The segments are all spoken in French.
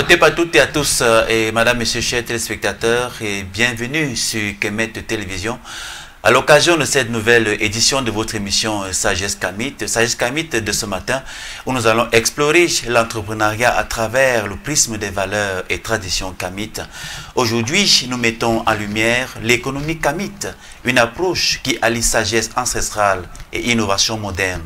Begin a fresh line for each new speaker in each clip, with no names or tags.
Otep à toutes et à tous, et madame, messieurs, chers téléspectateurs, et bienvenue sur Kemet Télévision. À l'occasion de cette nouvelle édition de votre émission Sagesse Kamit de ce matin, où nous allons explorer l'entrepreneuriat à travers le prisme des valeurs et traditions Kamit. Aujourd'hui, nous mettons en lumière l'économie Kamit, une approche qui allie sagesse ancestrale et innovation moderne.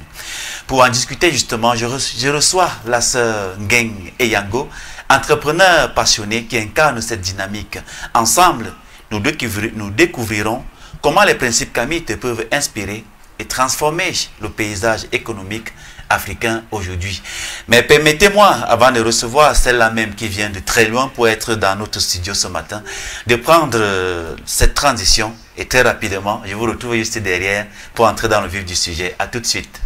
Pour en discuter justement, je reçois la sœur Ngeng Eyango, entrepreneur passionné qui incarne cette dynamique. Ensemble, nous découvrirons comment les principes Kamit peuvent inspirer et transformer le paysage économique africain aujourd'hui. Mais permettez-moi, avant de recevoir celle-là même qui vient de très loin pour être dans notre studio ce matin, de prendre cette transition et très rapidement, je vous retrouve juste derrière pour entrer dans le vif du sujet. À tout de suite.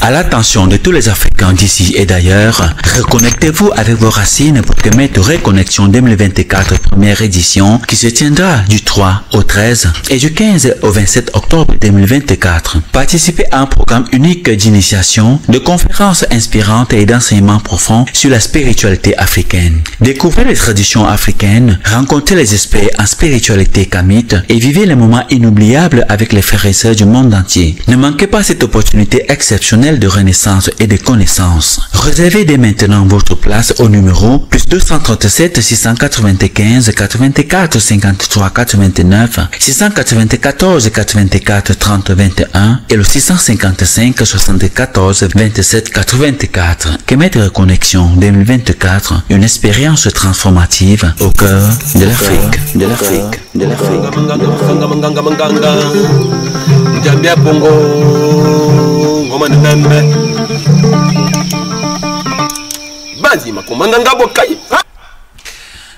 À l'attention de tous les Africains d'ici et d'ailleurs, reconnectez-vous avec vos racines pour Kemet Reconnexion 2024 première édition qui se tiendra du 3 au 13 et du 15 au 27 octobre 2024. Participez à un programme unique d'initiation, de conférences inspirantes et d'enseignements profonds sur la spiritualité africaine. Découvrez les traditions africaines, rencontrez les experts en spiritualité Kamit et vivez les moments inoubliables avec les frères et sœurs du monde entier. Ne manquez pas cette opportunité exceptionnelle de renaissance et de connaissance. Réservez dès maintenant votre place au numéro +237 695 84 53 89 694 84 30 21 et le 655 74 27 84. Kemet Reconnexion 2024, une expérience transformative au cœur de l'Afrique.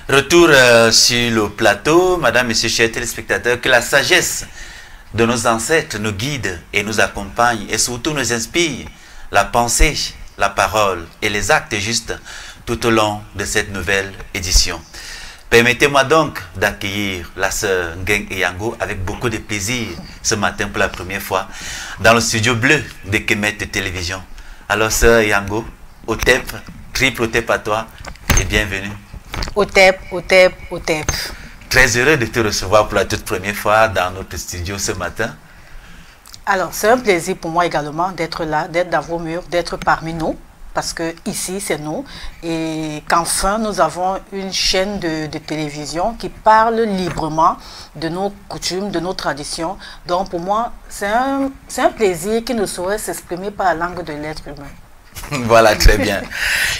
Retour sur le plateau, madame, messieurs, chers téléspectateurs, que la sagesse de nos ancêtres nous guide et nous accompagne et surtout nous inspire la pensée, la parole et les actes justes tout au long de cette nouvelle édition. Permettez-moi donc d'accueillir la sœur Ngeng Eyango avec beaucoup de plaisir ce matin pour la première fois dans le studio bleu de Kemet Télévision. Alors sœur Eyango, Otep, triple Otep à toi et bienvenue.
Otep, Otep, Otep.
Très heureux de te recevoir pour la toute première fois dans notre studio ce matin.
Alors c'est un plaisir pour moi également d'être là, d'être dans vos murs, d'être parmi nous. Parce que ici c'est nous et qu'enfin nous avons une chaîne de télévision qui parle librement de nos coutumes, de nos traditions. Donc pour moi c'est un plaisir qui ne saurait s'exprimer par la langue de l'être humain.
Voilà, très bien.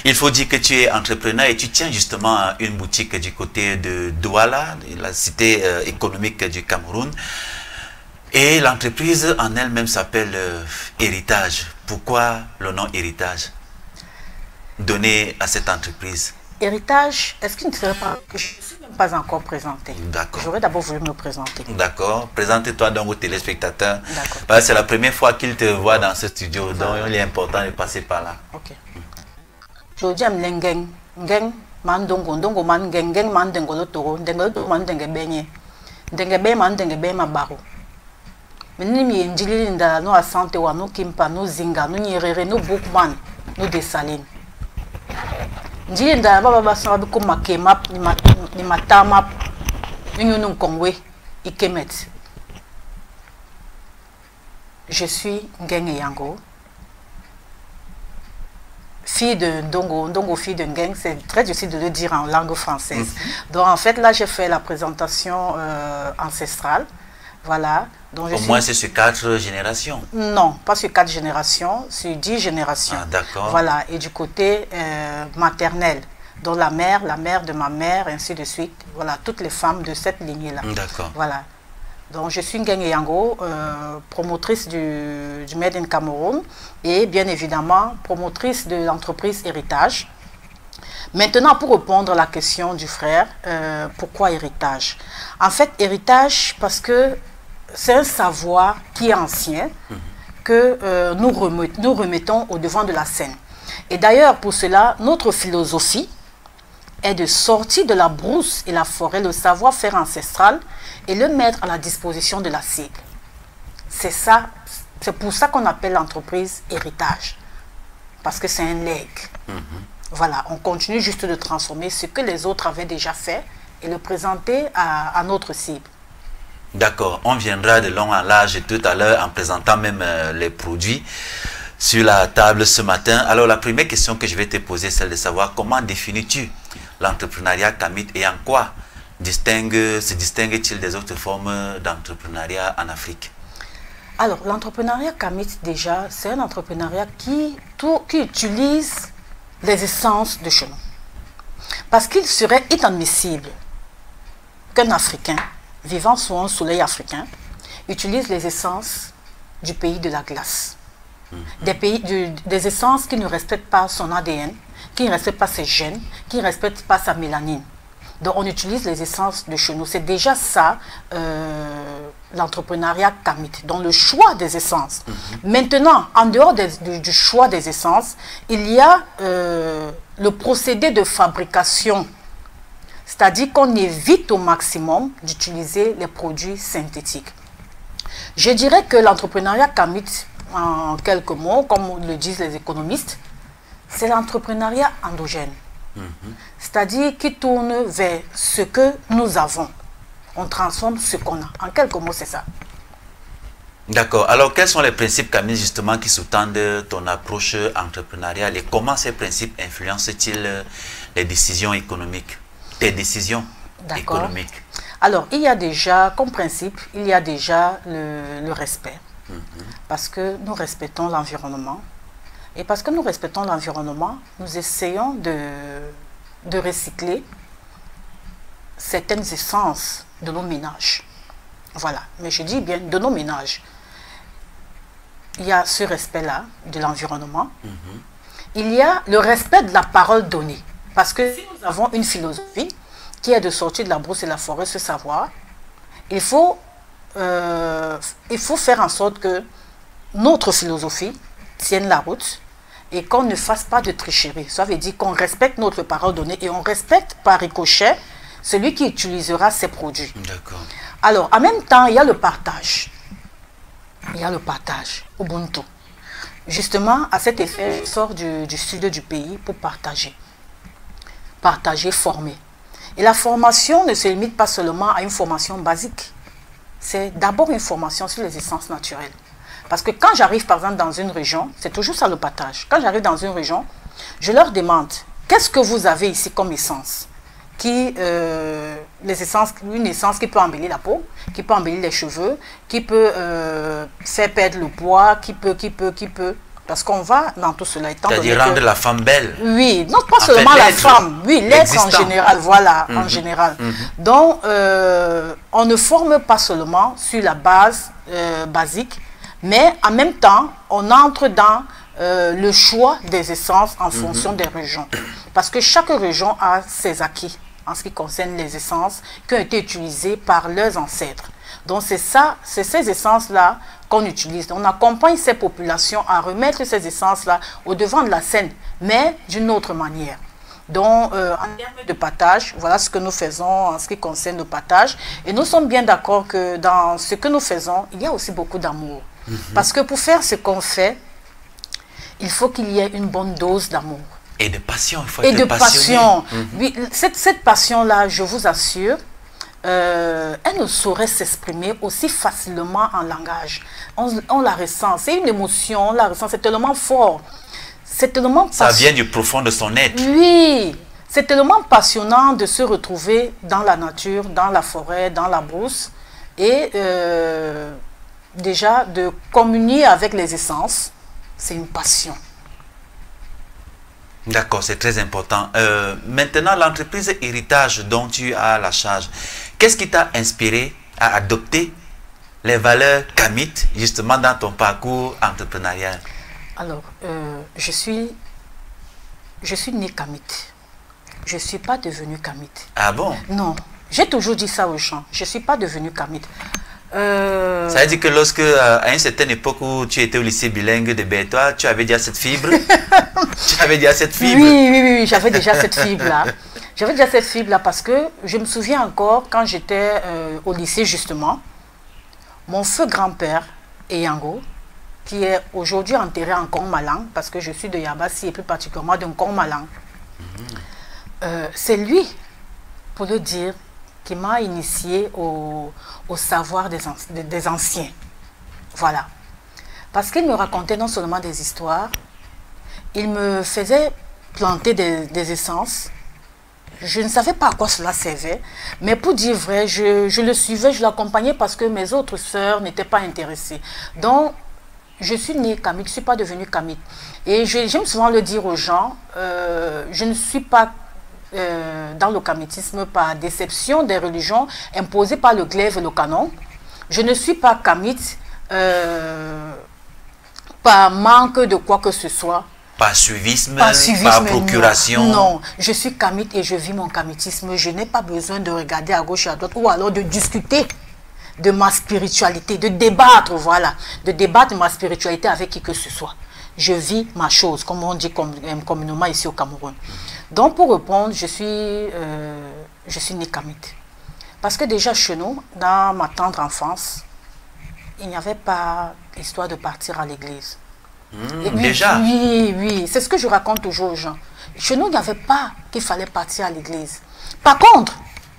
Il faut dire que tu es entrepreneur et tu tiens justement une boutique du côté de Douala, la cité économique du Cameroun. Et l'entreprise en elle-même s'appelle Héritage. Pourquoi le nom Héritage donné à cette entreprise?
Héritage, est-ce qu'il ne serait pas que je ne suis même pas encore présentée?
D'accord.
J'aurais d'abord voulu me présenter.
D'accord. Présente-toi donc aux téléspectateurs.
D'accord.
Parce que c'est la première fois qu'ils te voient dans ce studio, donc il est important de passer par là.
Ok. Je dis à Ngeng, Ngeng, mandongo, ndongo man Ngeng, Ngeng man dengolo toro, dengolo toro man denge benye, denge be man denge be ma baro. Meni mi njili nda no asante wa no kimpa no zinga no nyerere no bookman no desaline. Njili nda baba basanga biko makemap ni matamap nyunu kongwe ikemet. Je suis Ngeng Eyango, fille de Ndongo. Ndongo, fille de Ngeng, c'est très difficile de le dire en langue française. Donc en fait là j'ai fait la présentation ancestrale. Voilà. Donc,
Au moins c'est sur 4 générations.
Non, pas sur 4 générations, sur 10 générations.
Ah, d'accord.
Voilà, et du côté maternel, dont la mère de ma mère, ainsi de suite. Voilà, toutes les femmes de cette lignée-là.
D'accord.
Voilà. Donc je suis Ngeng Eyango, promotrice du Made in Cameroun et bien évidemment promotrice de l'entreprise Héritage. Maintenant, pour répondre à la question du frère, pourquoi Héritage? En fait, Héritage, parce que c'est un savoir qui est ancien, que nous remettons au devant de la scène. Et d'ailleurs, pour cela, notre philosophie est de sortir de la brousse et la forêt le savoir-faire ancestral et le mettre à la disposition de la cible. C'est ça, c'est pour ça qu'on appelle l'entreprise héritage. Parce que c'est un legs. Voilà, on continue juste de transformer ce que les autres avaient déjà fait et le présenter à notre cible.
D'accord, on viendra de long en large tout à l'heure en présentant même les produits sur la table ce matin. Alors la première question que je vais te poser, c'est de savoir comment définis-tu l'entrepreneuriat Kamit et en quoi se distingue-t-il des autres formes d'entrepreneuriat en Afrique?
Alors l'entrepreneuriat Kamit déjà, c'est un entrepreneuriat qui utilise les essences de chez nous. Parce qu'il serait inadmissible qu'un Africain vivant sous un soleil africain utilise les essences du pays de la glace. Des essences qui ne respectent pas son ADN, qui ne respectent pas ses gènes, qui ne respectent pas sa mélanine. Donc on utilise les essences de chez nous. C'est déjà ça l'entrepreneuriat Kamit, dans le choix des essences. Maintenant, en dehors du choix des essences, il y a le procédé de fabrication. C'est-à-dire qu'on évite au maximum d'utiliser les produits synthétiques. Je dirais que l'entrepreneuriat Kamit, en quelques mots, comme le disent les économistes, c'est l'entrepreneuriat endogène. C'est-à-dire qui tourne vers ce que nous avons. On transforme ce qu'on a. En quelques mots, c'est ça.
D'accord. Alors, quels sont les principes, Camille, justement, qui sous-tendent ton approche entrepreneuriale et comment ces principes influencent-ils les décisions économiques, tes décisions économiques?
Alors, il y a déjà, comme principe, il y a déjà le respect. Parce que nous respectons l'environnement. Et parce que nous respectons l'environnement, nous essayons de recycler certaines essences de nos ménages. Voilà, mais je dis bien de nos ménages. Il y a ce respect-là de l'environnement. Il y a le respect de la parole donnée. Parce que si nous avons une philosophie qui est de sortir de la brousse et de la forêt, ce savoir, il faut faire en sorte que notre philosophie tienne la route et qu'on ne fasse pas de tricherie. Ça veut dire qu'on respecte notre parole donnée et on respecte par ricochet celui qui utilisera ces produits.
D'accord.
Alors, en même temps, il y a le partage. Il y a le partage, Ubuntu. Justement, à cet effet, je sors du sud du pays pour partager. Partager, former. Et la formation ne se limite pas seulement à une formation basique. C'est d'abord une formation sur les essences naturelles. Parce que quand j'arrive, par exemple, dans une région, c'est toujours ça le partage. Quand j'arrive dans une région, je leur demande, qu'est-ce que vous avez ici comme essence? Une essence qui peut embellir la peau, qui peut embellir les cheveux, qui peut faire perdre le poids, qui peut. Parce qu'on va dans tout cela.
C'est-à-dire rendre la femme belle.
Oui, non pas seulement la femme, oui, l'être en général, voilà, en général. Donc, on ne forme pas seulement sur la base basique, mais en même temps, on entre dans le choix des essences en fonction des régions. Parce que chaque région a ses acquis en ce qui concerne les essences qui ont été utilisées par leurs ancêtres. Donc c'est ça, c'est ces essences-là qu'on utilise. On accompagne ces populations à remettre ces essences-là au devant de la scène, mais d'une autre manière. Donc, en termes de partage, voilà ce que nous faisons en ce qui concerne le partage. Et nous sommes bien d'accord que dans ce que nous faisons, il y a aussi beaucoup d'amour. Parce que pour faire ce qu'on fait, il faut qu'il y ait une bonne dose d'amour.
Et de passion, il faut
être
passionné.
Passion. Oui, cette passion-là, je vous assure, elle ne saurait s'exprimer aussi facilement en langage. On la ressent, c'est une émotion, on la ressent, c'est tellement fort. C'est tellement
ça vient du profond de son être.
Oui, c'est tellement passionnant de se retrouver dans la nature, dans la forêt, dans la brousse, et déjà de communier avec les essences, c'est une passion.
D'accord, c'est très important. Maintenant, l'entreprise héritage dont tu as la charge, qu'est-ce qui t'a inspiré à adopter les valeurs Kamit justement dans ton parcours entrepreneurial?
Alors, je suis née Kamit. Je ne suis pas devenue Kamit.
Ah bon?
Non, j'ai toujours dit ça aux gens. Je ne suis pas devenue Kamit.
Ça veut dire que lorsque, à une certaine époque où tu étais au lycée bilingue de Bertois, tu avais déjà cette fibre? Tu avais déjà cette fibre?
Oui, j'avais déjà cette fibre-là. J'avais déjà cette fibre-là parce que je me souviens encore, quand j'étais au lycée justement, mon feu grand-père, Eyango, qui est aujourd'hui enterré en Kongmalang, parce que je suis de Yabassi et plus particulièrement de Kongmalang. C'est lui, pour le dire, qui m'a initié au savoir des anciens. Voilà. Parce qu'il me racontait non seulement des histoires, il me faisait planter des essences. Je ne savais pas à quoi cela servait, mais pour dire vrai, je le suivais, je l'accompagnais parce que mes autres sœurs n'étaient pas intéressées. Donc, je suis née kamite, je ne suis pas devenue kamite. Et j'aime souvent le dire aux gens, je ne suis pas dans le kamitisme par déception des religions imposées par le glaive et le canon. Je ne suis pas kamite par manque de quoi que ce soit.
Par suivisme, par procuration.
Non, je suis kamite et je vis mon kamitisme. Je n'ai pas besoin de regarder à gauche et à droite ou alors de discuter de ma spiritualité, de débattre, voilà, de débattre ma spiritualité avec qui que ce soit. Je vis ma chose, comme on dit communément ici au Cameroun. Donc pour répondre, je suis née kamite. Parce que déjà chez nous, dans ma tendre enfance, il n'y avait pas l'histoire de partir à l'église.
Déjà?
Oui, c'est ce que je raconte toujours aux gens. Chez nous, il n'y avait pas qu'il fallait partir à l'église. Par contre,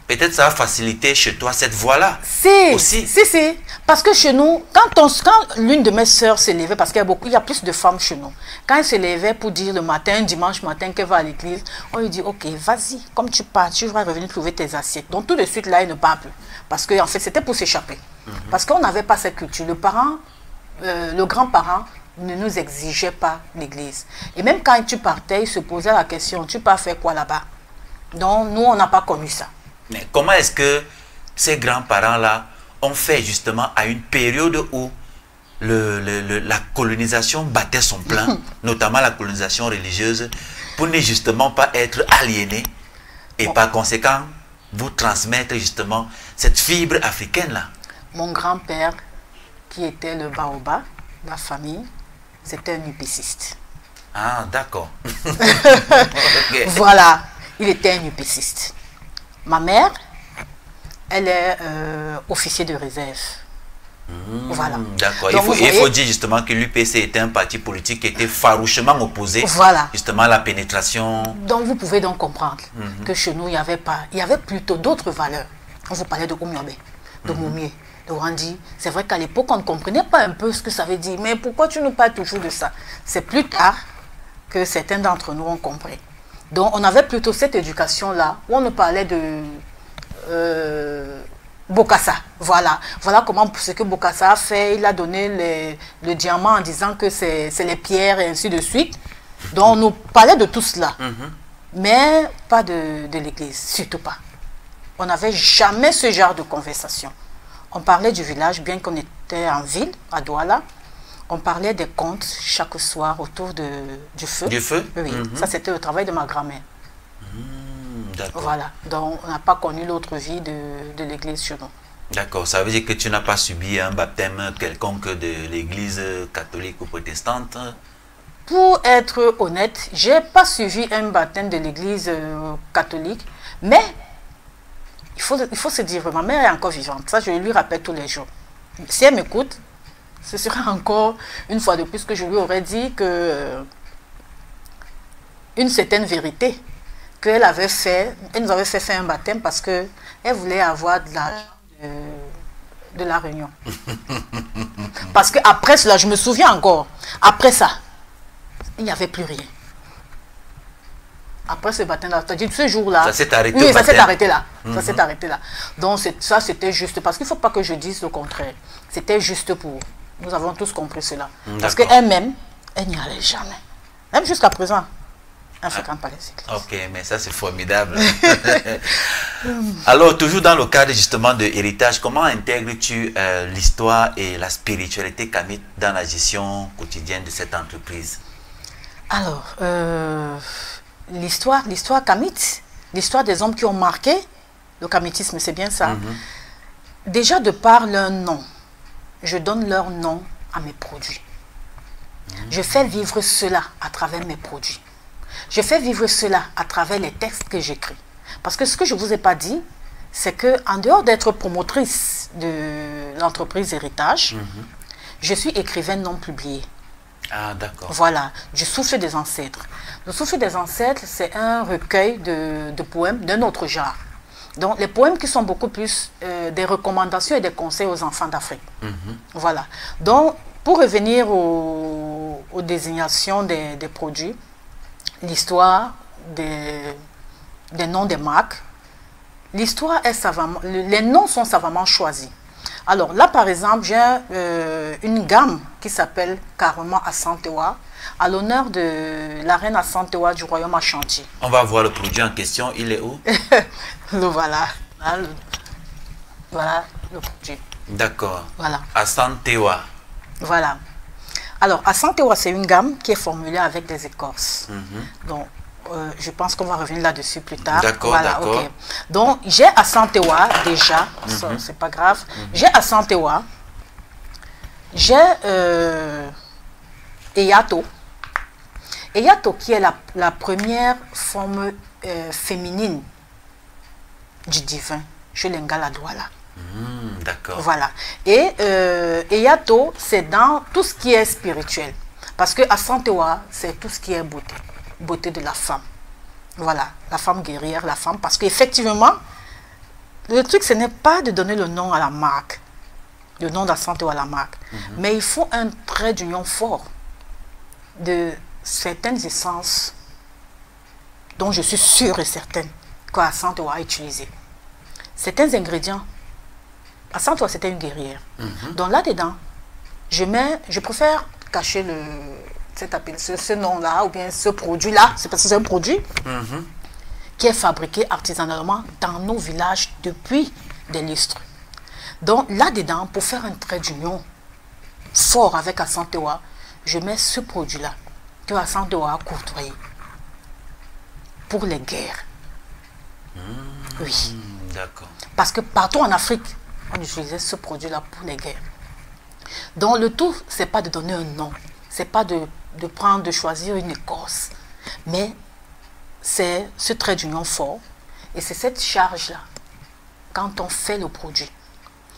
peut-être ça a facilité chez toi cette voie-là.
Si. Parce que chez nous, quand l'une de mes sœurs se levait, parce qu'il y a plus de femmes chez nous, quand elle se levait pour dire le matin, dimanche matin, qu'elle va à l'église, on lui dit, ok, vas-y, comme tu pars, tu vas revenir trouver tes assiettes. Donc tout de suite, là, elle ne parle plus. Parce qu'en fait, c'était pour s'échapper. Parce qu'on n'avait pas cette culture. Le grand-parent ne nous exigeait pas l'église. Et même quand tu partais, il se posait la question, tu pars faire quoi là-bas? Donc nous, on n'a pas connu ça.
Mais comment est-ce que ces grands-parents-là ont fait justement à une période où la colonisation battait son plein, notamment la colonisation religieuse, pour ne justement pas être aliénés et par conséquent vous transmettre justement cette fibre africaine-là?
Mon grand-père, qui était le baobab de la famille, c'était un upéciste.
Ah, d'accord.
Okay. Voilà, il était un upéciste. Ma mère, elle est officier de réserve. Voilà.
D'accord. Il faut dire justement que l'UPC était un parti politique qui était farouchement opposé justement à la pénétration.
Donc vous pouvez donc comprendre que chez nous, il y avait plutôt d'autres valeurs. On vous parlait de Oumiobe, de Moumier, de Randi. C'est vrai qu'à l'époque, on ne comprenait pas un peu ce que ça veut dire. Mais pourquoi tu nous parles toujours de ça? C'est plus tard que certains d'entre nous ont compris. Donc on avait plutôt cette éducation-là, où on nous parlait de Bokassa. Voilà comment ce que Bokassa a fait. Il a donné le diamant en disant que c'est les pierres et ainsi de suite. Donc on nous parlait de tout cela. Mais pas de l'église, surtout pas. On n'avait jamais ce genre de conversation. On parlait du village, bien qu'on était en ville, à Douala. On parlait des contes chaque soir autour du feu.
Du feu?
Oui, ça c'était le travail de ma grand-mère.
D'accord.
Voilà, donc on n'a pas connu l'autre vie de l'église chez nous.
D'accord, ça veut dire que tu n'as pas subi un baptême quelconque de l'église catholique ou protestante?
Pour être honnête, je n'ai pas suivi un baptême de l'église catholique, mais il faut se dire, ma mère est encore vivante, ça je lui rappelle tous les jours. Si elle m'écoute, ce sera encore une fois de plus que je lui aurais dit que une certaine vérité qu'elle avait fait, elle nous avait fait faire un baptême parce qu'elle voulait avoir de la réunion. Parce qu'après cela, je me souviens encore, après ça, il n'y avait plus rien. Après ce baptême-là, c'est-à-dire ce jour-là.
Ça s'est arrêté.
Oui, ça s'est arrêté là. Ça s'est arrêté là. Donc ça, c'était juste, parce qu'il ne faut pas que je dise le contraire. C'était juste pour. Nous avons tous compris cela. Parce qu'elle-même, elle n'y allait jamais. Même jusqu'à présent. Elle ne fréquente pas les églises.
Ok, mais ça c'est formidable. Alors, toujours dans le cadre justement de héritage, comment intègres-tu l'histoire et la spiritualité kamite dans la gestion quotidienne de cette entreprise?
Alors, l'histoire kamite, l'histoire des hommes qui ont marqué le kamitisme, c'est bien ça. Déjà de par leur nom, je donne leur nom à mes produits. Je fais vivre cela à travers mes produits. Je fais vivre cela à travers les textes que j'écris. Parce que ce que je ne vous ai pas dit, c'est qu'en dehors d'être promotrice de l'entreprise Héritage, je suis écrivaine non publiée.
Ah, d'accord.
Voilà, du Souffle des Ancêtres. Le Souffle des Ancêtres, c'est un recueil de poèmes d'un autre genre. Donc, les poèmes qui sont beaucoup plus des recommandations et des conseils aux enfants d'Afrique. Voilà. Donc, pour revenir aux désignations des produits, l'histoire des noms des marques, l'histoire est savamment, les noms sont savamment choisis. Alors là, par exemple, j'ai une gamme qui s'appelle carrément Assantewa, à l'honneur de la reine Assantewa du royaume Ashanti.
On va voir le produit en question. Il est où?
Le voilà. Voilà le produit.
D'accord.
Voilà.
Assantewa.
Voilà. Alors, Assantewa, c'est une gamme qui est formulée avec des écorces. Donc, je pense qu'on va revenir là-dessus plus tard.
D'accord,
voilà,
d'accord.
ok. Donc, j'ai Assantewa déjà, c'est pas grave. J'ai Assantewa. J'ai Eyato. Eyato qui est la première forme féminine du divin chez les Ngala Douala.
D'accord.
Voilà. Et Eyato, c'est dans tout ce qui est spirituel. Parce que Assantewa, c'est tout ce qui est beauté. Beauté de la femme. Voilà. La femme guerrière, la femme. Parce qu'effectivement, le truc, ce n'est pas de donner le nom à la marque. Le nom d'Assantewa à la marque. Mais il faut un trait d'union fort de certaines essences dont je suis sûre et certaine qu'Assantewa a utilisé. Certains ingrédients. Assantewa, c'était une guerrière. Donc là-dedans, je préfère cacher ce nom-là ou bien ce produit-là. C'est parce que c'est un produit qui est fabriqué artisanalement dans nos villages depuis des lustres. Donc là-dedans, pour faire un trait d'union fort avec Assantewa, je mets ce produit-là que Assantewa a courtoyé pour les guerres. Oui.
D'accord.
Parce que partout en Afrique, on utilisait ce produit-là pour les guerres. Donc le tout, c'est pas de donner un nom, c'est pas de choisir une écorce, mais c'est ce trait d'union fort et c'est cette charge-là quand on fait le produit.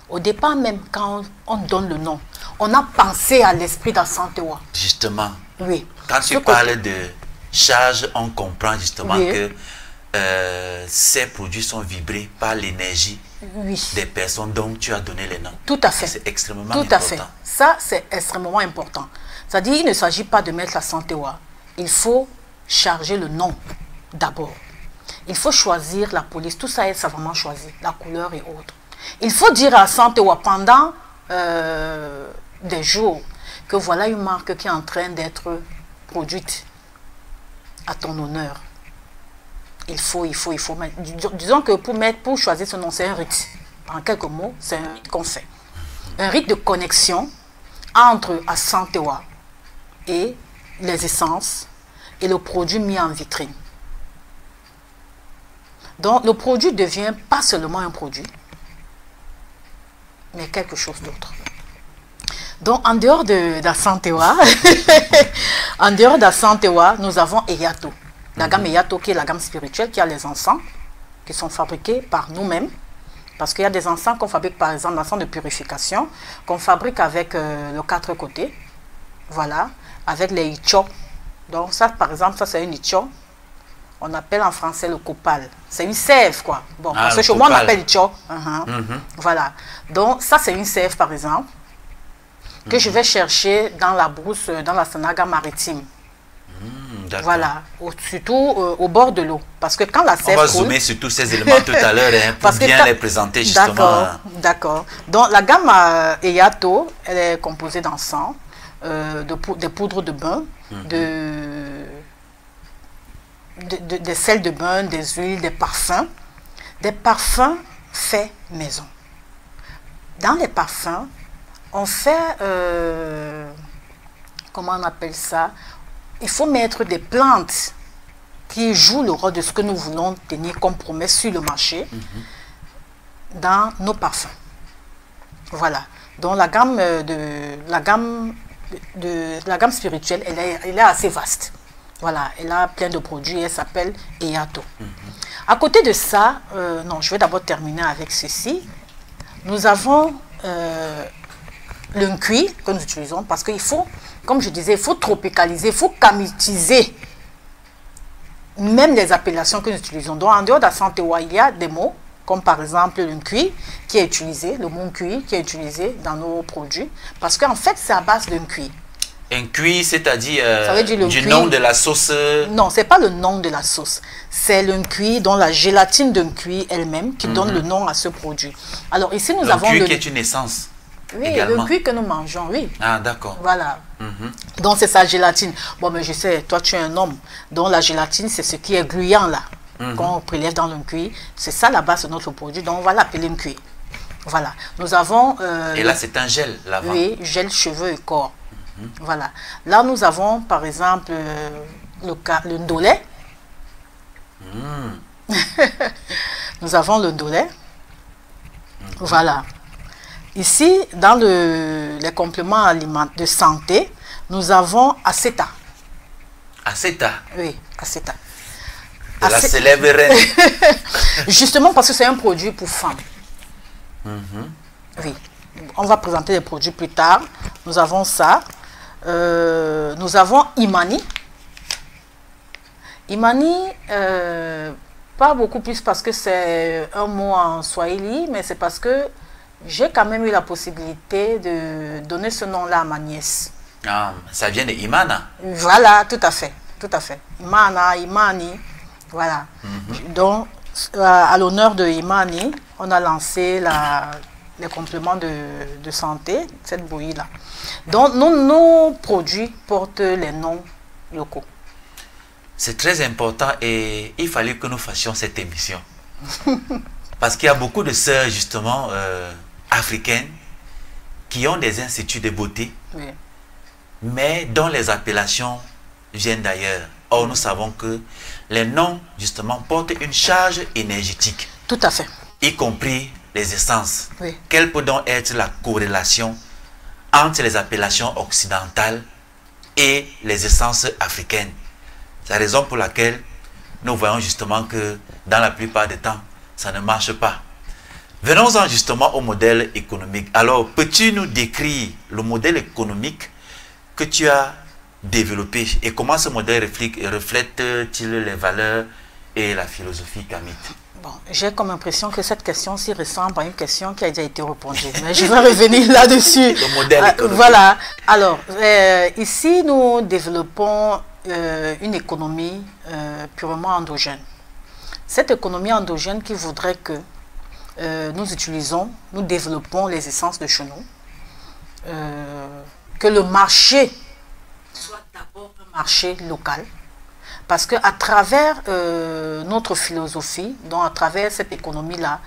Au départ même, quand on donne le nom, on a pensé à l'esprit d'Assantewa.
Justement.
Oui.
Quand tu parles de charge, on comprend justement que ces produits sont vibrés par l'énergie des personnes dont tu as donné les noms.
Tout à fait.
C'est extrêmement
important.
Tout à
fait. Ça, c'est extrêmement important. C'est-à-dire, il ne s'agit pas de mettre Assantewa. Il faut charger le nom d'abord. Il faut choisir la police. Tout ça est savamment choisi. La couleur et autres. Il faut dire à Assantewa pendant des jours que voilà une marque qui est en train d'être produite à ton honneur. Il faut mettre. Disons que pour choisir ce nom, c'est un rite. En quelques mots, c'est un rite qu'on fait. Un rite de connexion entre Assantewa et les essences et le produit mis en vitrine. Donc, le produit devient pas seulement un produit, mais quelque chose d'autre. Donc, en dehors d'Assantewa, en dehors d'Assantewa, nous avons Eyato. La gamme Eyato qui est la gamme spirituelle, qui a les encens qui sont fabriqués par nous-mêmes. Parce qu'il y a des encens qu'on fabrique, par exemple, l'encens de purification, qu'on fabrique avec le 4 côtés. Voilà, avec les icho. Donc ça, par exemple, ça c'est une icho. On appelle en français le copal. C'est une sève, quoi. Bon, parce que chez moi, on appelle icho. Voilà. Donc ça, c'est une sève, par exemple, que je vais chercher dans la brousse, dans la Sanaga maritime. Voilà, surtout au bord de l'eau. Parce que quand la sève
on va zoomer sur tous ces éléments tout à l'heure pour bien les présenter justement.
D'accord. Donc la gamme Eyato, elle est composée d'encens, des poudres de bain, des sels de bain, des huiles, des parfums faits maison. Dans les parfums, on fait, comment on appelle ça? Il faut mettre des plantes qui jouent le rôle de ce que nous voulons tenir comme promesse sur le marché dans nos parfums. Voilà. Donc la gamme spirituelle, elle est assez vaste. Voilà, elle a plein de produits, elle s'appelle Eyato. À côté de ça, non, je vais d'abord terminer avec ceci. Nous avons le cuir que nous utilisons parce qu'il faut, comme je disais, il faut tropicaliser, il faut camitiser même les appellations que nous utilisons. Donc, en dehors d'Asante-Wa, il y a des mots, comme par exemple le cuir qui est utilisé, le mot cuir qui est utilisé dans nos produits, parce qu'en fait, c'est à base d'un cuir.
Un cuir, c'est-à-dire du
cuir,
nom de la sauce?
Non, c'est pas le nom de la sauce. C'est le cuir, dont la gélatine d'un cuir elle-même qui donne le nom à ce produit. Alors ici, nous avons
le cuir qui est une essence.
Oui,
également.
le cuir que nous mangeons, oui.
Ah, d'accord.
Voilà. Donc c'est sa gélatine. Bon, mais je sais, toi tu es un homme. Donc la gélatine, c'est ce qui est gluant là. Qu'on prélève dans le cuir. C'est ça la base de notre produit. Donc on va l'appeler un cuir. Voilà. Nous avons...
et là, c'est un gel, l'avant.
Oui, gel, cheveux et corps. Voilà. Là, nous avons, par exemple, le ndolé. Nous avons le ndolé. Voilà. Ici, dans les compléments alimentaires de santé, nous avons Aceta.
Aceta?
Oui, Aceta.
De la célèbre reine.
Justement parce que c'est un produit pour femmes. Oui. On va présenter les produits plus tard. Nous avons ça. Nous avons Imani. Imani, pas beaucoup plus parce que c'est un mot en swahili, mais c'est parce que j'ai quand même eu la possibilité de donner ce nom-là à ma nièce.
Ah, ça vient de Imana.
Voilà, tout à fait. Tout à fait. Imana, Imani, voilà. Donc, à l'honneur de Imani, on a lancé les compléments de santé, cette bouillie-là. Donc, nos produits portent les noms locaux.
C'est très important et il fallait que nous fassions cette émission. Parce qu'il y a beaucoup de sœurs, justement, africaines, qui ont des instituts de beauté,
oui,
mais dont les appellations viennent d'ailleurs. Or, nous savons que les noms, justement, portent une charge énergétique.
Tout à fait.
Y compris les essences.
Oui.
Quelle peut donc être la corrélation entre les appellations occidentales et les essences africaines? C'est la raison pour laquelle nous voyons justement que dans la plupart des temps, ça ne marche pas. Venons-en justement au modèle économique. Alors, peux-tu nous décrire le modèle économique que tu as développé et comment ce modèle reflète-t-il les valeurs et la philosophie kamite?
Bon, j'ai comme impression que cette question-ci ressemble à une question qui a déjà été répondue. Mais je vais revenir là-dessus.
Le modèle économique.
Voilà. Alors, ici, nous développons une économie purement endogène. Cette économie endogène qui voudrait que nous développons les essences de chez nous, que le marché soit d'abord un marché local, parce qu'à travers notre philosophie, donc à travers cette économie-là,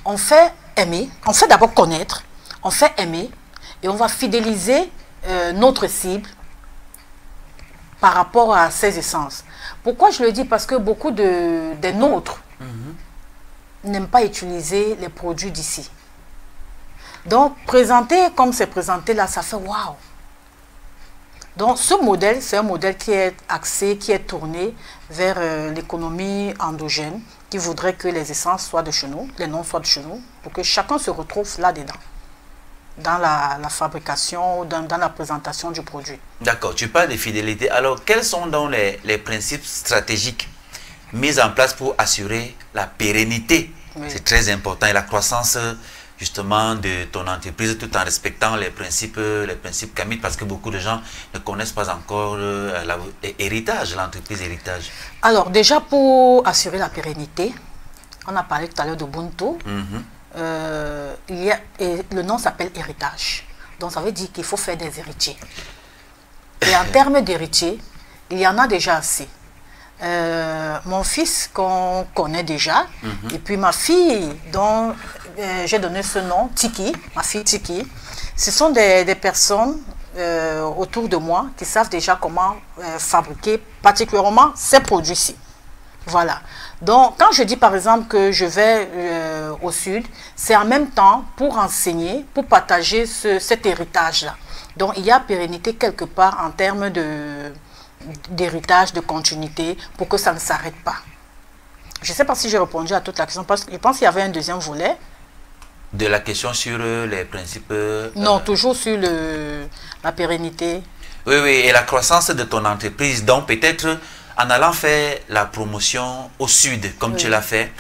on fait aimer, on fait d'abord connaître, on fait aimer, et on va fidéliser notre cible par rapport à ces essences. Pourquoi je le dis? Parce que beaucoup des nôtres n'aiment pas utiliser les produits d'ici. Donc, présenter comme c'est présenté là, ça fait waouh. Donc, ce modèle, c'est un modèle qui est axé, qui est tourné vers l'économie endogène, qui voudrait que les essences soient de chez nous, les noms soient de chez nous, pour que chacun se retrouve là-dedans, dans la fabrication, dans la présentation du produit. D'accord,
tu parles de fidélité. Alors, quels sont donc les principes stratégiques mis en place pour assurer la pérennité? Oui. C'est très important, et la croissance justement de ton entreprise, tout en respectant les principes kamite, parce que beaucoup de gens ne connaissent pas encore l'héritage, l'entreprise héritage. Alors déjà, pour assurer la pérennité, on a parlé tout à l'heure d'Ubuntu.
Le nom s'appelle héritage. Donc ça veut dire qu'il faut faire des héritiers. Et en termes d'héritiers, il y en a déjà assez. Mon fils qu'on connaît déjà, et puis ma fille dont j'ai donné ce nom, Tiki, ma fille Tiki, ce sont des personnes autour de moi qui savent déjà comment fabriquer particulièrement ces produits-ci. Voilà. Donc, quand je dis par exemple que je vais au sud, c'est en même temps pour enseigner, pour partager cet héritage-là. Donc, il y a pérennité quelque part en termes d'héritage, de continuité, pour que ça ne s'arrête pas. Je ne sais pas si j'ai répondu à toute la question, parce que je pense qu'il y avait un deuxième volet.
De la question sur les principes...
Non, toujours sur la pérennité.
Oui, oui, et la croissance de ton entreprise. Donc, peut-être, en allant faire la promotion au sud, comme tu l'as fait,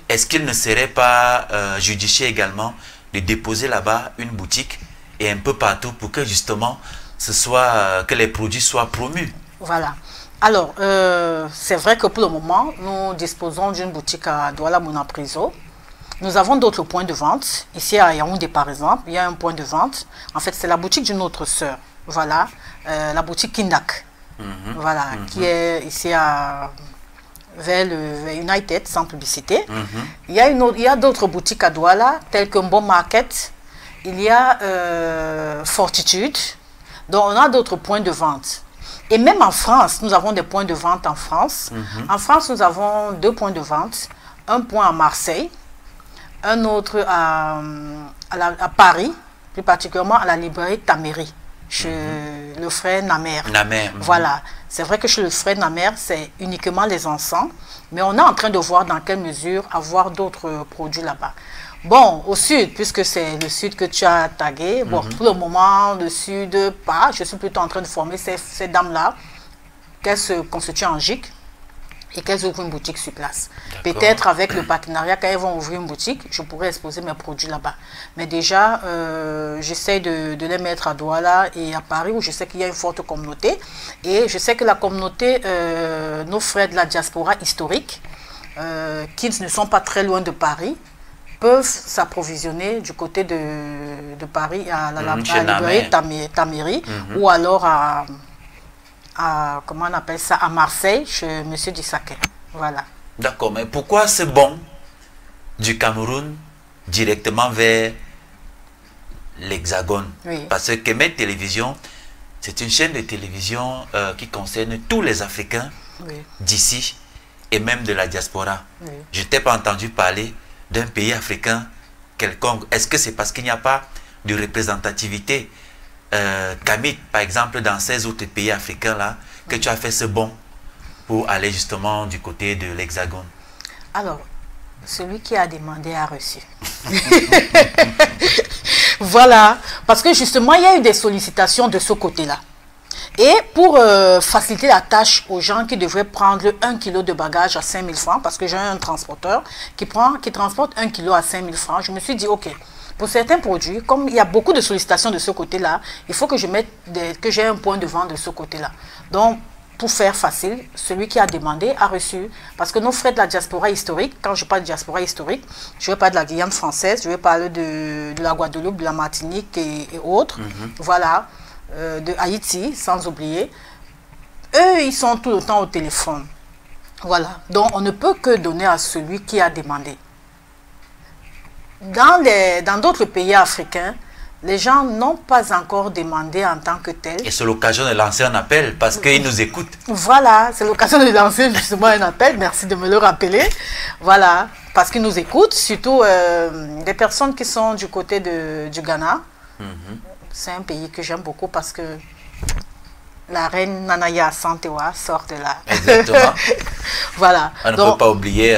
est-ce qu'il ne serait pas judicieux également de déposer là-bas une boutique et un peu partout pour que, justement, que les produits soient promus?
Voilà. Alors, c'est vrai que pour le moment, nous disposons d'une boutique à Douala Monapriso. Nous avons d'autres points de vente. Ici à Yaoundé, par exemple, il y a un point de vente. En fait, c'est la boutique d'une autre sœur. Voilà, la boutique Kindak. Voilà, qui est ici vers le United, sans publicité. Il y a d'autres boutiques à Douala, telles que Bon Market. Il y a Fortitude. Donc, on a d'autres points de vente. Et même en France, nous avons des points de vente en France. En France, nous avons 2 points de vente. Un point à Marseille, un autre à Paris, plus particulièrement à la librairie Taméry, chez le frère Namer. Voilà, c'est vrai que chez le frère Namer, c'est uniquement les encens, mais on est en train de voir dans quelle mesure avoir d'autres produits là-bas. Bon, au sud, puisque c'est le sud que tu as tagué, bon, pour le moment, le sud, pas. Je suis plutôt en train de former ces dames-là, qu'elles se constituent en GIC et qu'elles ouvrent une boutique sur place. Peut-être avec le partenariat, quand elles vont ouvrir une boutique, je pourrais exposer mes produits là-bas. Mais déjà, j'essaie de les mettre à Douala et à Paris, où je sais qu'il y a une forte communauté. Et je sais que la communauté, nos frères de la diaspora historique, qui ne sont pas très loin de Paris, peuvent s'approvisionner du côté de Paris à la librairie Taméry, ou alors comment on appelle ça, à Marseille, chez M. Dissaquet. Voilà.
D'accord, mais pourquoi c'est bon du Cameroun directement vers l'Hexagone? Parce que Kemet Télévision, c'est une chaîne de télévision qui concerne tous les Africains d'ici et même de la diaspora. Je t'ai pas entendu parler d'un pays africain quelconque. Est-ce que c'est parce qu'il n'y a pas de représentativité Kamit, par exemple, dans ces autres pays africains-là, que tu as fait ce bond pour aller justement du côté de l'Hexagone?
Alors, celui qui a demandé a reçu. Voilà, parce que justement, il y a eu des sollicitations de ce côté-là. Et pour faciliter la tâche aux gens qui devraient prendre 1 kg de bagages à 5 000 francs, parce que j'ai un transporteur qui transporte 1 kg à 5 000 francs, je me suis dit, ok, pour certains produits, comme il y a beaucoup de sollicitations de ce côté-là, il faut que j'ai un point de vente de ce côté-là. Donc, pour faire facile, celui qui a demandé a reçu. Parce que nos frères de la diaspora historique, quand je parle de diaspora historique, je vais parler de la Guyane française, je vais parler de la Guadeloupe, de la Martinique et autres. Voilà, de Haïti, sans oublier. Eux, ils sont tout le temps au téléphone. Voilà, donc on ne peut que donner à celui qui a demandé. Dans d'autres pays africains, les gens n'ont pas encore demandé en tant que tel.
Et c'est l'occasion de lancer un appel parce qu'ils nous écoutent.
Voilà, c'est l'occasion de lancer justement un appel. Merci de me le rappeler. Voilà, parce qu'ils nous écoutent, surtout des personnes qui sont du côté du Ghana. C'est un pays que j'aime beaucoup parce que la reine Nanaya Santewa sort de là.
Exactement.
Voilà.
On ne peut pas oublier,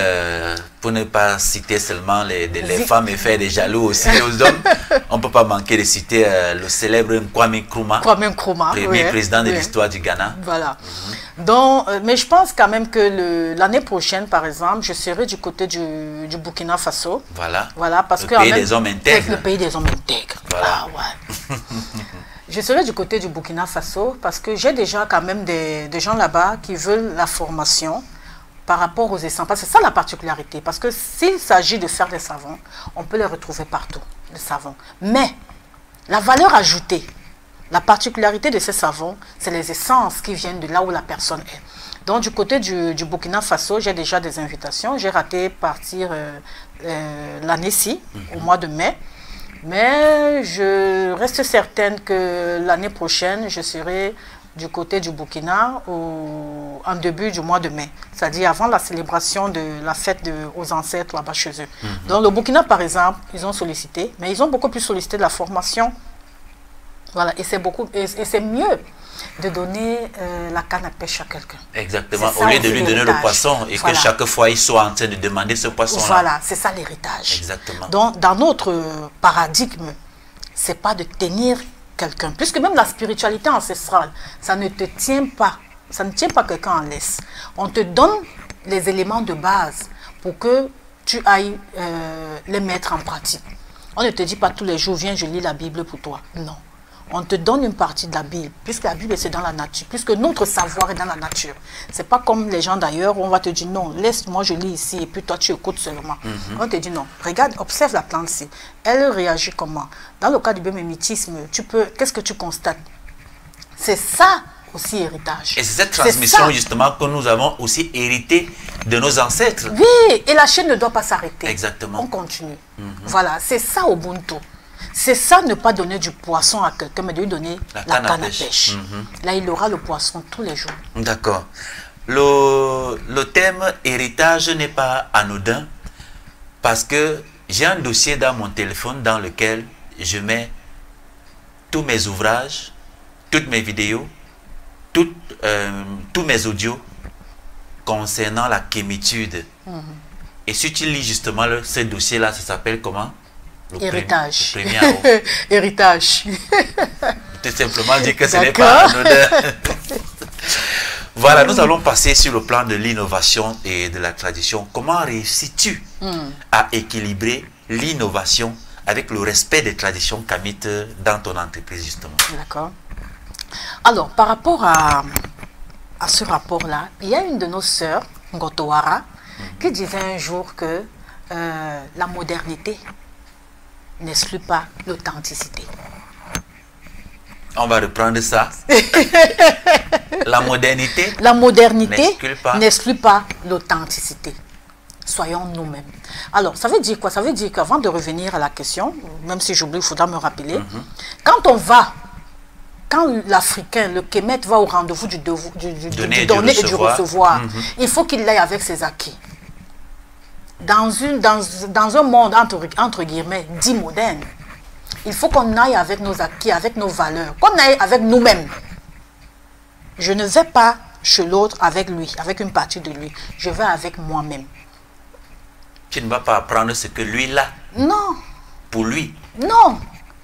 pour ne pas citer seulement les femmes et faire des jaloux aussi aux hommes, on ne peut pas manquer de citer le célèbre Kwame Nkrumah, premier président de l'histoire du Ghana.
Voilà. Donc, mais je pense quand même que l'année prochaine, par exemple, je serai du côté du Burkina Faso.
Voilà.
Voilà, parce
le pays des hommes intègres.
Le pays des hommes intègres.
Voilà.
Ah, ouais. Je serai du côté du Burkina Faso parce que j'ai déjà quand même des gens là-bas qui veulent la formation par rapport aux essence. Parce que c'est ça la particularité. Parce que s'il s'agit de faire des savons, on peut les retrouver partout, les savons. Mais la valeur ajoutée, la particularité de ces savons, c'est les essences qui viennent de là où la personne est. Donc du côté du Burkina Faso, j'ai déjà des invitations. J'ai raté partir l'année-ci, au mois de mai. Mais je reste certaine que l'année prochaine, je serai du côté du Burkina en début du mois de mai. C'est-à-dire avant la célébration de la fête aux ancêtres là-bas chez eux. Donc le Burkina, par exemple, ils ont sollicité, mais ils ont beaucoup plus sollicité de la formation. Voilà, et c'est mieux. de donner la canne à pêche à quelqu'un.
Exactement, au lieu de lui donner le poisson et que chaque fois il soit en train de demander ce poisson-là.
Voilà, c'est ça l'héritage.
Exactement.
Donc, dans notre paradigme, c'est pas de tenir quelqu'un, puisque même la spiritualité ancestrale, ça ne te tient pas, ça ne tient pas quelqu'un en laisse. On te donne les éléments de base pour que tu ailles les mettre en pratique. On ne te dit pas tous les jours, viens, je lis la Bible pour toi. Non. On te donne une partie de la Bible, puisque la Bible c'est dans la nature, puisque notre savoir est dans la nature. C'est pas comme les gens d'ailleurs où on va te dire non, laisse-moi, je lis ici, et puis toi tu écoutes seulement. On te dit non, regarde, observe la plante-ci. Elle réagit comment? Dans le cas du biomimétisme, qu'est-ce que tu constates? C'est ça aussi héritage.
Et c'est cette transmission justement que nous avons aussi hérité de nos ancêtres.
Oui, et la chaîne ne doit pas s'arrêter.
Exactement.
On continue. Voilà, c'est ça Ubuntu. C'est ça, ne pas donner du poisson à quelqu'un, mais de lui donner la canne à pêche. Là, il aura le poisson tous les jours.
D'accord. Le thème héritage n'est pas anodin parce que j'ai un dossier dans mon téléphone dans lequel je mets tous mes ouvrages, toutes mes vidéos, tous mes audios concernant la kémitude. Et si tu lis justement ce dossier-là, ça s'appelle comment?
Héritage.
Le
héritage.
Tout simplement dire que ce n'est pas anodin. Voilà, nous allons passer sur le plan de l'innovation et de la tradition. Comment réussis-tu à équilibrer l'innovation avec le respect des traditions kamites dans ton entreprise, justement? D'accord.
Alors, par rapport à ce rapport-là, il y a une de nos sœurs, Ngotowara, qui disait un jour que la modernité n'exclut pas l'authenticité.
On va reprendre ça. La modernité
n'exclut pas l'authenticité. Soyons nous-mêmes. Alors, ça veut dire quoi? Ça veut dire qu'avant de revenir à la question, même si j'oublie, il faudra me rappeler, quand l'Africain, le Kemet, va au rendez-vous du donner et du recevoir, il faut qu'il aille avec ses acquis. Dans un monde, entre guillemets, dit moderne, il faut qu'on aille avec nos acquis, avec nos valeurs, qu'on aille avec nous-mêmes. Je ne vais pas chez l'autre avec lui, avec une partie de lui. Je vais avec moi-même.
Tu ne vas pas apprendre ce que lui a.
Non.
Pour lui.
Non.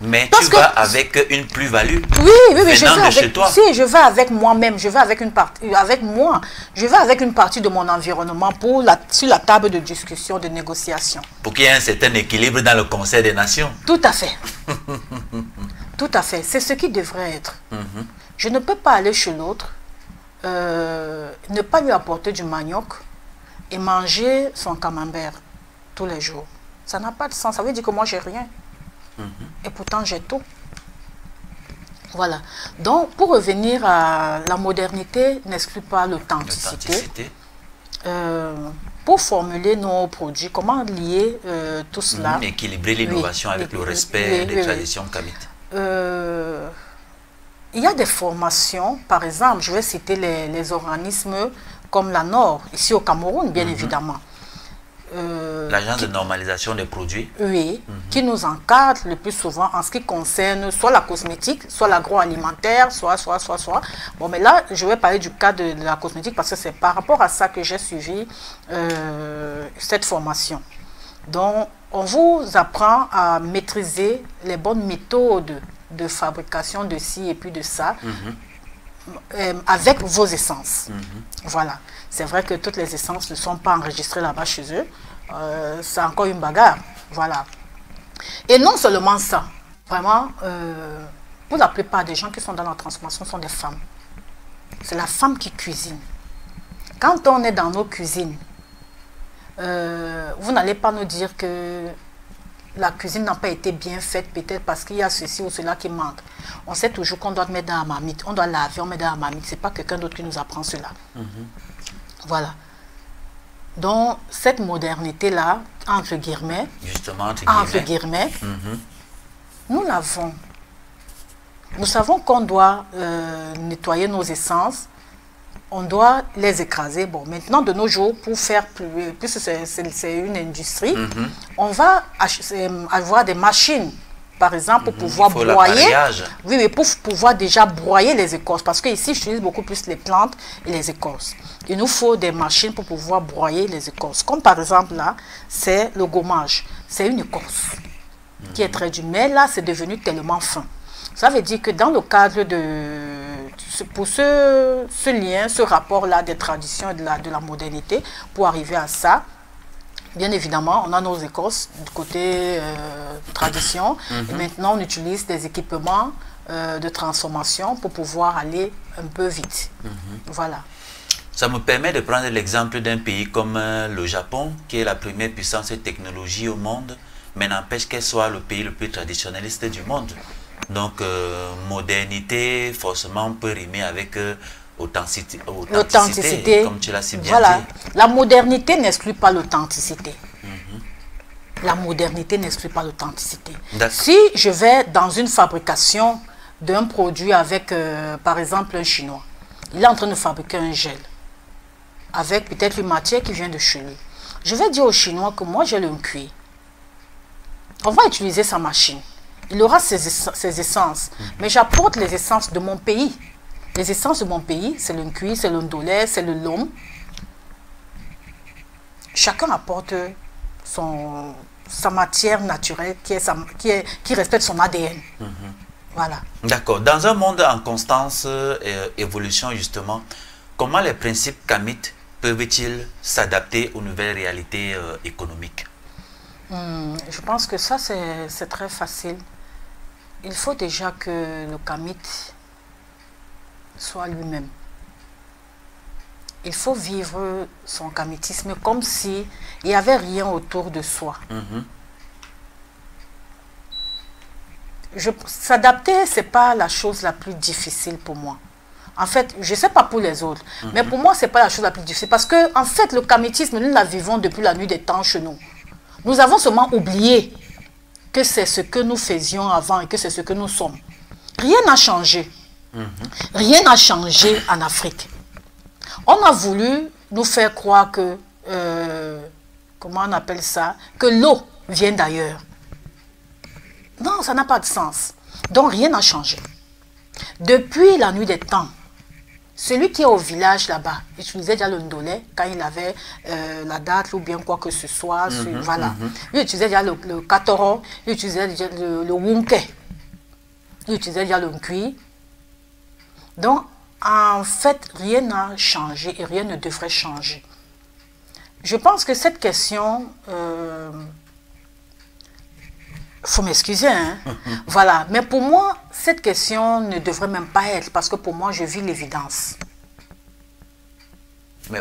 Mais tu vas avec une plus-value.
Oui, je vais
chez toi.
Si, je vais avec moi-même, je vais avec une partie, avec moi. Je vais avec une partie de mon environnement sur la table de discussion, de négociation.
Pour qu'il y ait un certain équilibre dans le Conseil des Nations.
Tout à fait. Tout à fait. C'est ce qui devrait être. Je ne peux pas aller chez l'autre, ne pas lui apporter du manioc et manger son camembert tous les jours. Ça n'a pas de sens. Ça veut dire que moi, j'ai rien. Et pourtant, j'ai tout. Voilà. Donc, pour revenir à la modernité, n'exclut pas l'authenticité. Pour formuler nos produits, comment lier tout cela?
Équilibrer l'innovation avec le respect des traditions kamites.
Il y a des formations, par exemple, je vais citer les organismes comme la NOR, ici au Cameroun, bien évidemment.
L'agence de normalisation des produits.
Oui, qui nous encadre le plus souvent en ce qui concerne soit la cosmétique, soit l'agroalimentaire, soit. Bon, mais là, je vais parler du cas de la cosmétique parce que c'est par rapport à ça que j'ai suivi cette formation. Donc, on vous apprend à maîtriser les bonnes méthodes de fabrication de ci et puis de ça avec vos essences. Voilà. C'est vrai que toutes les essences ne sont pas enregistrées là-bas chez eux. C'est encore une bagarre. Voilà. Et non seulement ça. Vraiment, pour la plupart des gens qui sont dans la transformation sont des femmes. C'est la femme qui cuisine. Quand on est dans nos cuisines, vous n'allez pas nous dire que la cuisine n'a pas été bien faite, peut-être parce qu'il y a ceci ou cela qui manque. On sait toujours qu'on doit mettre dans la marmite. On doit laver, on met dans la marmite. Ce n'est pas quelqu'un d'autre qui nous apprend cela. Voilà. Donc, cette modernité-là, entre guillemets,
justement,
entre guillemets, nous l'avons. Nous savons qu'on doit nettoyer nos essences, on doit les écraser. Bon, maintenant, de nos jours, pour faire plus, puisque c'est une industrie, on va avoir des machines par exemple, pour pouvoir broyer. Oui, mais pour pouvoir déjà broyer les écorces. Parce que ici, j'utilise beaucoup plus les plantes et les écorces. Il nous faut des machines pour pouvoir broyer les écorces. Comme par exemple là, c'est le gommage. C'est une écorce qui est très dure. Mais là, c'est devenu tellement fin. Ça veut dire que dans le cadre de... Pour ce lien, ce rapport-là des traditions et de la modernité, pour arriver à ça, bien évidemment, on a nos écorces du côté tradition. Et maintenant, on utilise des équipements de transformation pour pouvoir aller un peu vite. Voilà.
Ça me permet de prendre l'exemple d'un pays comme le Japon, qui est la première puissance technologique au monde, mais n'empêche qu'elle soit le pays le plus traditionnaliste du monde. Donc, modernité, forcément, peut rimer avec authenticité, comme tu l'as si bien dit.
La modernité n'exclut pas l'authenticité. La modernité n'exclut pas l'authenticité. Si je vais dans une fabrication d'un produit avec, par exemple, un Chinois, il est en train de fabriquer un gel avec peut-être une matière qui vient de chez lui. Je vais dire au Chinois que moi, j'ai le cuir. On va utiliser sa machine. Il aura ses essences. Mais j'apporte les essences de mon pays. Les essences de mon pays, c'est le cuir, c'est le ndolé, c'est le lom. Chacun apporte sa matière naturelle qui respecte son ADN. Voilà.
D'accord. Dans un monde en constante évolution, justement, comment les principes kamites peuvent-ils s'adapter aux nouvelles réalités économiques?
Je pense que ça, c'est très facile. Il faut déjà que le kamite soit lui-même. Il faut vivre son kamitisme comme si il n'y avait rien autour de soi. S'adapter, ce n'est pas la chose la plus difficile pour moi. En fait, je ne sais pas pour les autres, mais pour moi, ce n'est pas la chose la plus difficile. Parce que, en fait, le kamitisme, nous la vivons depuis la nuit des temps chez nous. Nous avons seulement oublié que c'est ce que nous faisions avant et que c'est ce que nous sommes. Rien n'a changé. Rien n'a changé en Afrique. On a voulu nous faire croire que, comment on appelle ça, que l'eau vient d'ailleurs. Non, ça n'a pas de sens. Donc rien n'a changé. Depuis la nuit des temps, celui qui est au village là-bas utilisait déjà le ndolé quand il avait la date ou bien quoi que ce soit. Voilà. Il utilisait déjà le katoro, il utilisait déjà le wunke, il utilisait déjà le nkui. Donc, en fait, rien n'a changé et rien ne devrait changer. Je pense que cette question, faut m'excuser, hein? Voilà. Mais pour moi, cette question ne devrait même pas être, parce que pour moi, je vis l'évidence.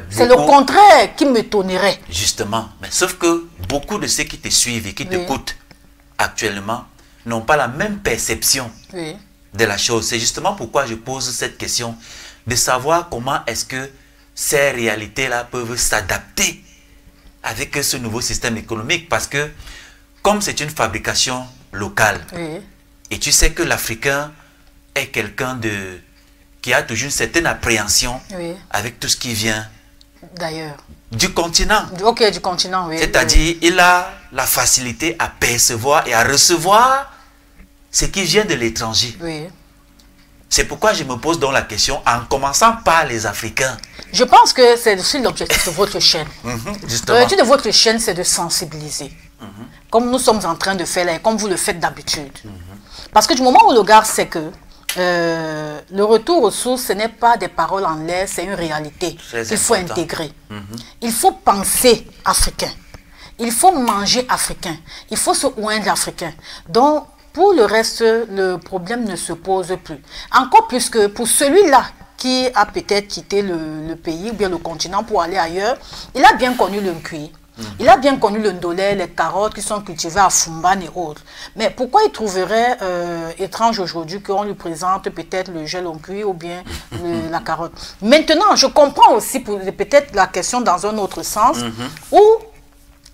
C'est le contraire qui m'étonnerait.
Justement. Mais sauf que beaucoup de ceux qui te suivent et qui t'écoutent actuellement n'ont pas la même perception de la chose. C'est justement pourquoi je pose cette question, de savoir comment est-ce que ces réalités-là peuvent s'adapter avec ce nouveau système économique. Parce que comme c'est une fabrication locale, et tu sais que l'Africain est quelqu'un qui a toujours une certaine appréhension avec tout ce qui vient
d'ailleurs
du continent.
Du continent, oui.
C'est-à-dire, il a la facilité à percevoir et à recevoir ce qui vient de l'étranger. C'est pourquoi je me pose donc la question, en commençant par les Africains.
Je pense que c'est aussi l'objectif de votre chaîne. L'objectif de votre chaîne, c'est de sensibiliser. Comme nous sommes en train de faire là, et comme vous le faites d'habitude. Parce que du moment où le gars sait que le retour aux sources, ce n'est pas des paroles en l'air, c'est une réalité. Il faut intégrer. Il faut penser africain. Il faut manger africain. Il faut se oindre africain. Donc, pour le reste, le problème ne se pose plus. Encore plus que pour celui-là qui a peut-être quitté le pays ou bien le continent pour aller ailleurs, il a bien connu le cuir. Il a bien connu le ndolé, les carottes qui sont cultivées à Fumban et autres. Mais pourquoi il trouverait étrange aujourd'hui qu'on lui présente peut-être le gel en cuir ou bien la carotte? Maintenant, je comprends aussi peut-être la question dans un autre sens, où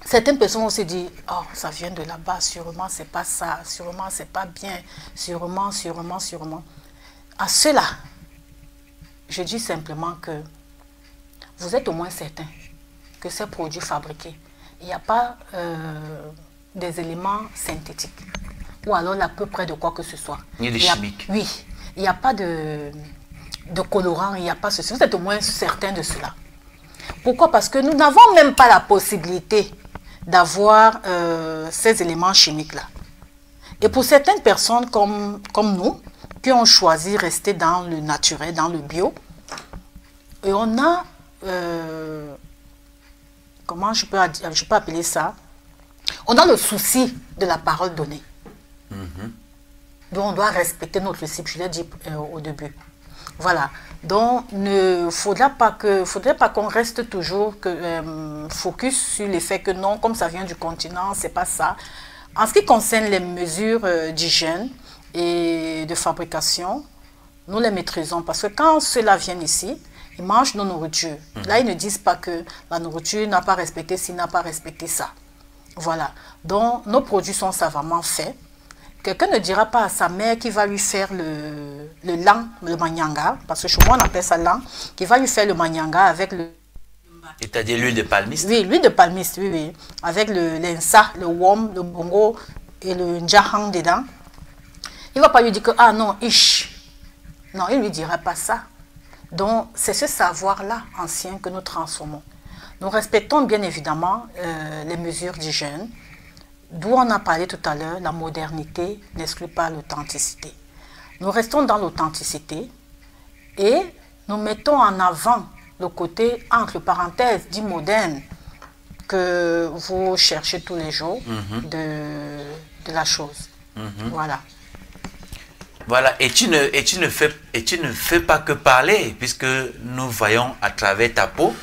certaines personnes vont se dire, oh, ça vient de là-bas, sûrement c'est pas ça, sûrement c'est pas bien, sûrement. À cela, je dis simplement que vous êtes au moins certain que ces produits fabriqués, il n'y a pas des éléments synthétiques. ou alors à peu près de quoi que ce soit.
Ni de chimique.
Oui, il n'y a pas de colorant, il n'y a pas ceci. Vous êtes au moins certain de cela. Pourquoi? Parce que nous n'avons même pas la possibilité d'avoir ces éléments chimiques-là. Et pour certaines personnes comme nous, qui ont choisi de rester dans le naturel, dans le bio, et on a, comment je peux appeler ça? On a le souci de la parole donnée. Donc on doit respecter notre principe, je l'ai dit au début. Voilà. Donc il ne faudrait pas qu'on reste toujours focus sur le fait que non, comme ça vient du continent, c'est pas ça. En ce qui concerne les mesures d'hygiène et de fabrication, nous les maîtrisons parce que quand ceux-là viennent ici, ils mangent nos nourritures. Là, ils ne disent pas que la nourriture n'a pas respecté ci, n'a pas respecté ça. Voilà. Donc, nos produits sont savamment faits. Quelqu'un ne dira pas à sa mère qui va lui faire le lin, le manyanga, parce que chez moi on appelle ça lin, qui va lui faire le manyanga avec le...
C'est-à-dire l'huile de palmiste?
Oui, l'huile de palmiste, oui, oui. Avec l'insa, le wom, le bongo et le njahang dedans. Il ne va pas lui dire que, ah non, ish. Non, il ne lui dira pas ça. Donc, c'est ce savoir-là ancien que nous transformons. Nous respectons bien évidemment les mesures d'hygiène. D'où on a parlé tout à l'heure, la modernité n'exclut pas l'authenticité. Nous restons dans l'authenticité et nous mettons en avant le côté, entre parenthèses, dit moderne, que vous cherchez tous les jours de la chose. Voilà.
Voilà, et tu ne fais pas que parler, puisque nous voyons à travers ta peau,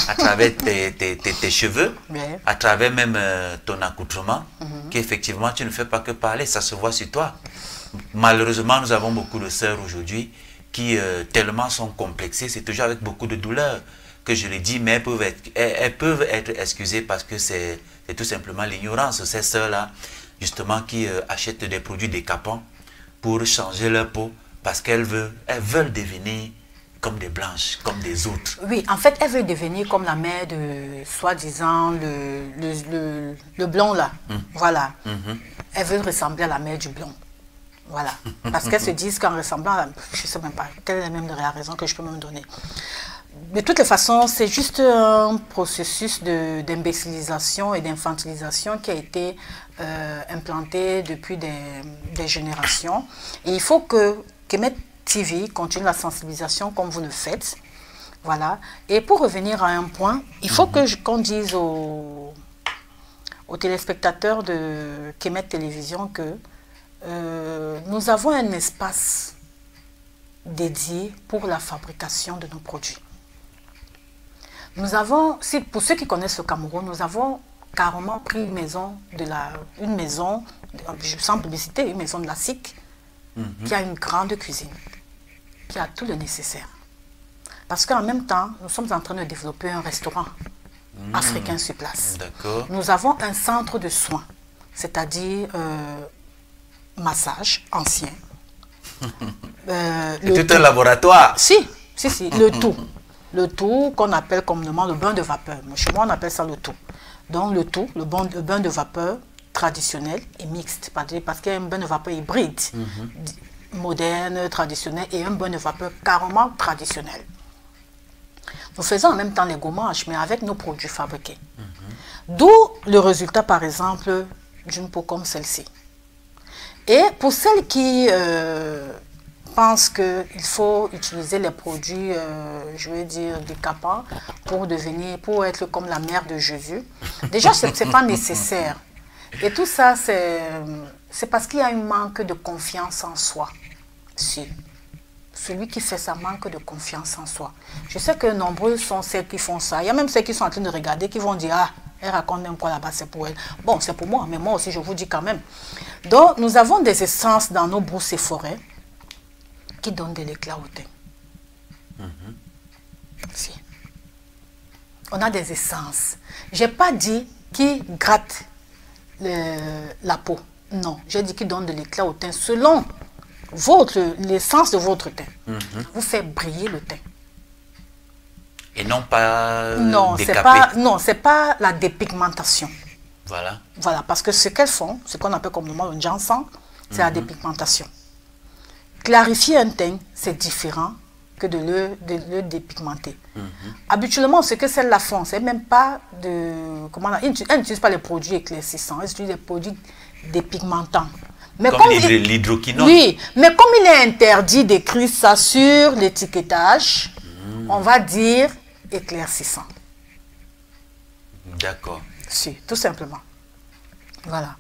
à travers tes cheveux,
Ouais.
à travers même ton accoutrement, qu'effectivement tu ne fais pas que parler, ça se voit sur toi. Malheureusement, nous avons beaucoup de sœurs aujourd'hui qui tellement sont complexées, c'est toujours avec beaucoup de douleur que je le dis, mais elles peuvent être excusées parce que c'est tout simplement l'ignorance. Ces sœurs-là, justement, qui achètent des produits décapants pour changer leur peau parce qu'elles veulent devenir comme des blanches, comme des autres.
Oui, en fait, elle veut devenir comme la mère de, soi-disant, le blond là. Voilà. Elle veut ressembler à la mère du blond. Voilà. Parce qu'elles se disent qu'en ressemblant à je ne sais même pas, quelle est même la raison que je peux me donner. De toutes les façons, c'est juste un processus d'imbécilisation et d'infantilisation qui a été implanté depuis des générations. Et il faut que Kemet TV continue la sensibilisation comme vous le faites. Voilà. Et pour revenir à un point, il faut qu'on dise aux téléspectateurs de Kemet Télévision que nous avons un espace dédié pour la fabrication de nos produits. Nous avons, pour ceux qui connaissent le Cameroun, nous avons carrément pris une maison, sans publicité, une maison de la SIC, qui a une grande cuisine, qui a tout le nécessaire. Parce qu'en même temps, nous sommes en train de développer un restaurant africain sur place. Nous avons un centre de soins, c'est-à-dire massage ancien.
Tout un laboratoire.
Si, le tout. Le tout qu'on appelle communément le bain de vapeur. Chez moi, on appelle ça le tout. Donc le tout, le bain de vapeur traditionnel et mixte. Parce qu'il y a un bain de vapeur hybride, moderne, traditionnel, et un bain de vapeur carrément traditionnel. Nous faisons en même temps les gommages, mais avec nos produits fabriqués. D'où le résultat, par exemple, d'une peau comme celle-ci. Et pour celles qui pensent qu'il faut utiliser les produits, je veux dire, décapants pour être comme la mère de Jésus, déjà, ce n'est pas nécessaire. Et tout ça, c'est parce qu'il y a un manque de confiance en soi. Si. Celui qui fait ça manque de confiance en soi. Je sais que nombreux sont celles qui font ça. Il y a même celles qui sont en train de regarder, qui vont dire, ah, elle raconte même quoi là-bas, c'est pour elle. Bon, c'est pour moi, mais moi aussi, je vous dis quand même. Donc, nous avons des essences dans nos brousses et forêts qui donnent de l'éclat au teint. Si. On a des essences. Je n'ai pas dit qui gratte la peau. Non, j'ai dit qui donne de l'éclat au teint selon l'essence de votre teint. Vous faites briller le teint.
Et non pas
non,
décapé.
C'est pas la dépigmentation.
Voilà.
Voilà, parce que ce qu'elles font, ce qu'on appelle communément le ginseng, c'est la dépigmentation. Clarifier un teint, c'est différent que de le dépigmenter. Habituellement, ce que celles-là font, c'est même pas de... Comment elles n'utilisent pas les produits éclaircissants, elles utilisent des produits dépigmentants. Mais
comme l'hydroquinone.
Oui, mais comme il est interdit d'écrire ça sur l'étiquetage, on va dire éclaircissant.
D'accord.
Si, tout simplement. Voilà.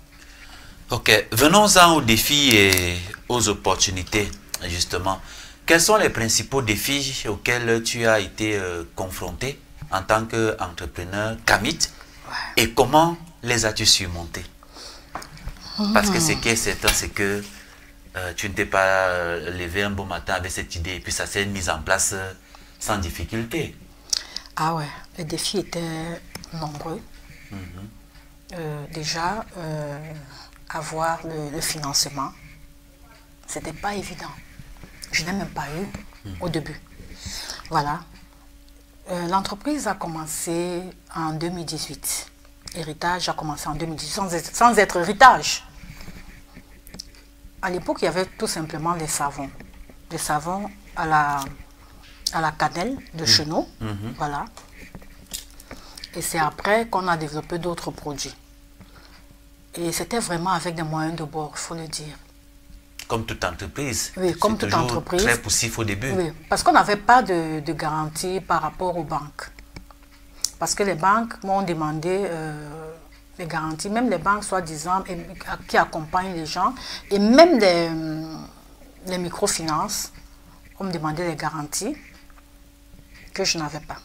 Ok, venons-en aux défis et aux opportunités, justement. Quels sont les principaux défis auxquels tu as été confronté en tant qu'entrepreneur Kamit et comment les as-tu surmontés? Parce que ce qui est certain, c'est que tu ne t'es pas levé un beau matin avec cette idée et puis ça s'est mis en place sans difficulté.
Ah ouais, les défis étaient nombreux. Déjà, avoir le financement, c'était pas évident. Je n'ai même pas eu au début. Voilà. L'entreprise a commencé en 2018. Héritage a commencé en 2018 sans être héritage. À l'époque, il y avait tout simplement les savons. Des savons à la cannelle de Chenot. Voilà. Et c'est après qu'on a développé d'autres produits. Et c'était vraiment avec des moyens de bord, il faut le dire.
Comme toute entreprise.
Oui, comme toute entreprise.
Très poussif au début.
Oui, parce qu'on n'avait pas de garantie par rapport aux banques. Parce que les banques m'ont demandé les garanties, même les banques soi-disant qui accompagnent les gens, et même les microfinances, on me demandait les garanties que je n'avais pas.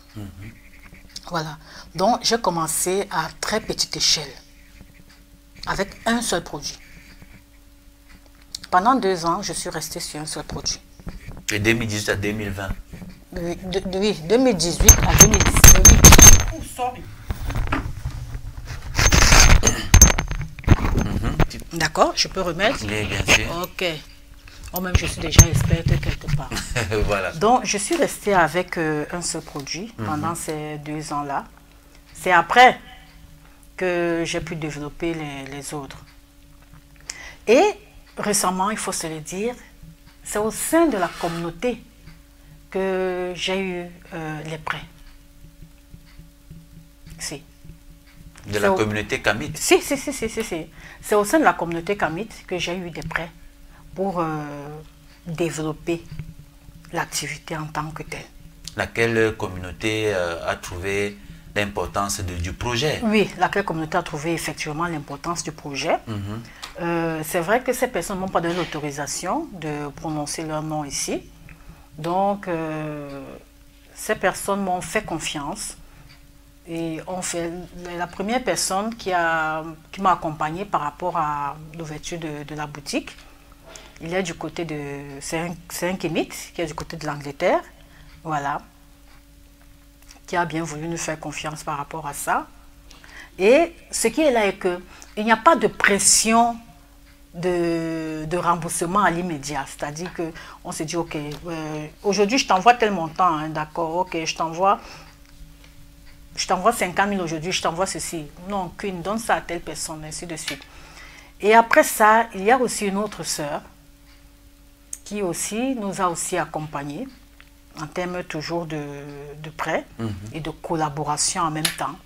Voilà. Donc, j'ai commencé à très petite échelle, avec un seul produit. Pendant 2 ans, je suis restée sur un seul produit.
De 2018 à 2020.
Oui, 2018 à 2019. Oh, sorry. D'accord, je peux remettre?
Oui, bien sûr.
Ok. Moi-même, je suis déjà experte quelque part.
Voilà.
Donc, je suis restée avec un seul produit pendant ces 2 ans-là. C'est après que j'ai pu développer les autres. Et récemment, il faut se le dire, c'est au sein de la communauté que j'ai eu les prêts. Si.
De la communauté Kamit?
Si. C'est au sein de la communauté Kamit que j'ai eu des prêts pour développer l'activité en tant que telle.
Laquelle communauté a trouvé l'importance du projet?
Oui, laquelle communauté a trouvé effectivement l'importance du projet. C'est vrai que ces personnes n'ont pas donné l'autorisation de prononcer leur nom ici. Donc, ces personnes m'ont fait confiance. Et la première personne qui m'a accompagnée par rapport à l'ouverture de la boutique, il est du côté de... C'est un Kémite qui est du côté de l'Angleterre. Voilà. Qui a bien voulu nous faire confiance par rapport à ça. Et ce qui est là est qu'il n'y a pas de pression de remboursement à l'immédiat. C'est-à-dire qu'on se dit, ok, aujourd'hui je t'envoie tel montant, hein, d'accord, ok, je t'envoie 50 000 aujourd'hui, je t'envoie ceci. Non, qu'une donne ça à telle personne, ainsi de suite. Et après ça, il y a aussi une autre sœur qui aussi nous a aussi accompagnés en termes toujours de prêt et de collaboration en même temps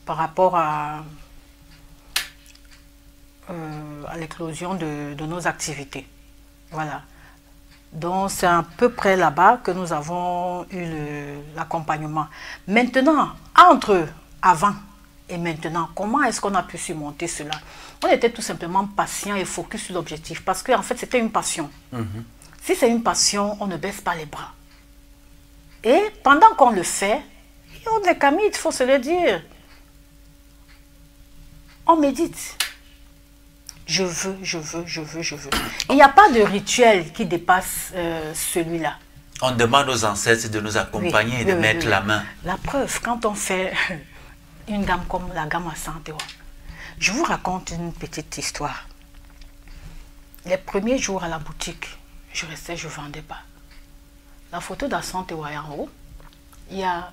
par rapport à l'éclosion de nos activités. Voilà. Donc, c'est à peu près là-bas que nous avons eu l'accompagnement. Maintenant, avant et maintenant, comment est-ce qu'on a pu surmonter cela? On était tout simplement patient et focus sur l'objectif parce qu'en fait, c'était une passion. Si c'est une passion, on ne baisse pas les bras. Et pendant qu'on le fait, on est Kamit, il faut se le dire. On médite. Je veux. Il n'y a pas de rituel qui dépasse celui-là.
On demande aux ancêtres de nous accompagner et de mettre la main.
La preuve, quand on fait une gamme comme la gamme à Santewa, je vous raconte une petite histoire. Les premiers jours à la boutique, je restais, je ne vendais pas. La photo d'Assantewa est en haut. Il y a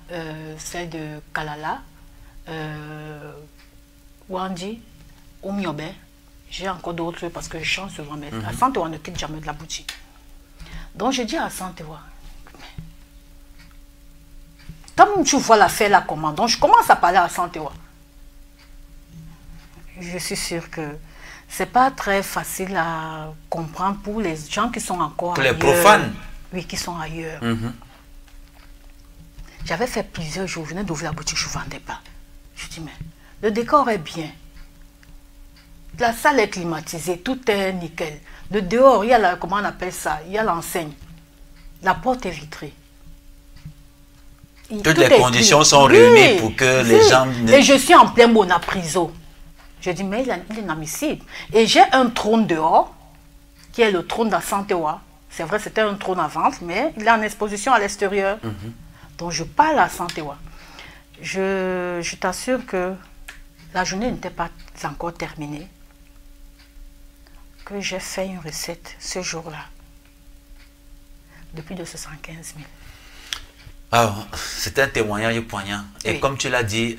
celle de Kalala, Wandi, Oumiobe, j'ai encore d'autres parce que je chante souvent, mais à Santewa, on ne quitte jamais de la boutique. Donc je dis à Santewa, comme tu vois la faire la commande, donc je commence à parler à Santewa. Je suis sûre que c'est pas très facile à comprendre pour les gens qui sont encore
pour
ailleurs.
les profanes.
Oui, qui sont ailleurs. J'avais fait plusieurs jours, je venais d'ouvrir la boutique, je ne vendais pas. Je dis, mais le décor est bien. La salle est climatisée, tout est nickel. Le dehors, il y a la, comment on appelle ça, il y a l'enseigne. La porte est vitrée.
Toutes les conditions sont réunies pour que les gens...
Et je suis en plein monapriso. Je dis, mais il est inadmissible. Et j'ai un trône dehors, qui est le trône de la Santewa. C'est vrai, c'était un trône à vente, mais il est en exposition à l'extérieur. Donc je parle à Santewa. Je t'assure que la journée n'était pas encore terminée. Que j'ai fait une recette ce jour-là. De plus de 75 000.
Ah, c'est un témoignage poignant. Et
Oui.
comme tu l'as dit,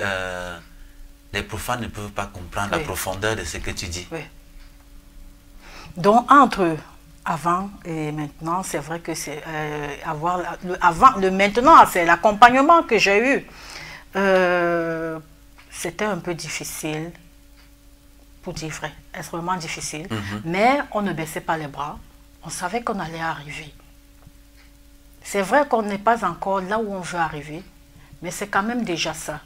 les profanes ne peuvent pas comprendre la
Oui.
profondeur de ce que tu dis.
Oui. Donc, entre avant et maintenant, c'est vrai que c'est avoir le maintenant, c'est l'accompagnement que j'ai eu. C'était un peu difficile, pour dire vrai, extrêmement difficile. Mais on ne baissait pas les bras. On savait qu'on allait arriver. C'est vrai qu'on n'est pas encore là où on veut arriver, mais c'est quand même déjà ça.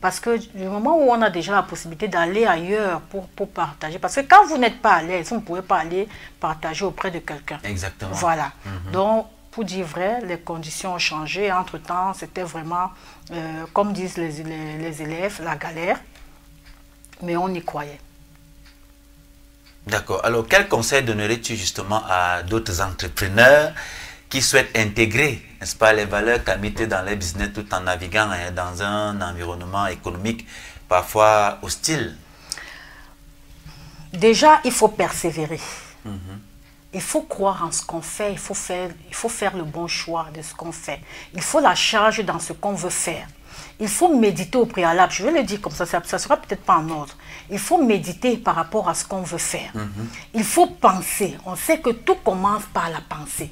Parce que du moment où on a déjà la possibilité d'aller ailleurs pour partager, parce que quand vous n'êtes pas à l'aise, vous ne pouvez pas aller partager auprès de quelqu'un.
Exactement.
Voilà. Donc, pour dire vrai, les conditions ont changé. Entre-temps, c'était vraiment, comme disent les élèves, la galère. Mais on y croyait.
D'accord. Alors, quel conseil donnerais-tu justement à d'autres entrepreneurs qui souhaitent intégrer, n'est-ce pas, les valeurs Kamite dans leur business tout en naviguant dans un environnement économique parfois hostile?
Déjà, il faut persévérer. Il faut croire en ce qu'on fait. Il faut faire le bon choix de ce qu'on fait. Il faut la charge dans ce qu'on veut faire. Il faut méditer au préalable. Je vais le dire comme ça, ça ne sera peut-être pas en ordre. Il faut méditer par rapport à ce qu'on veut faire. Il faut penser. On sait que tout commence par la pensée.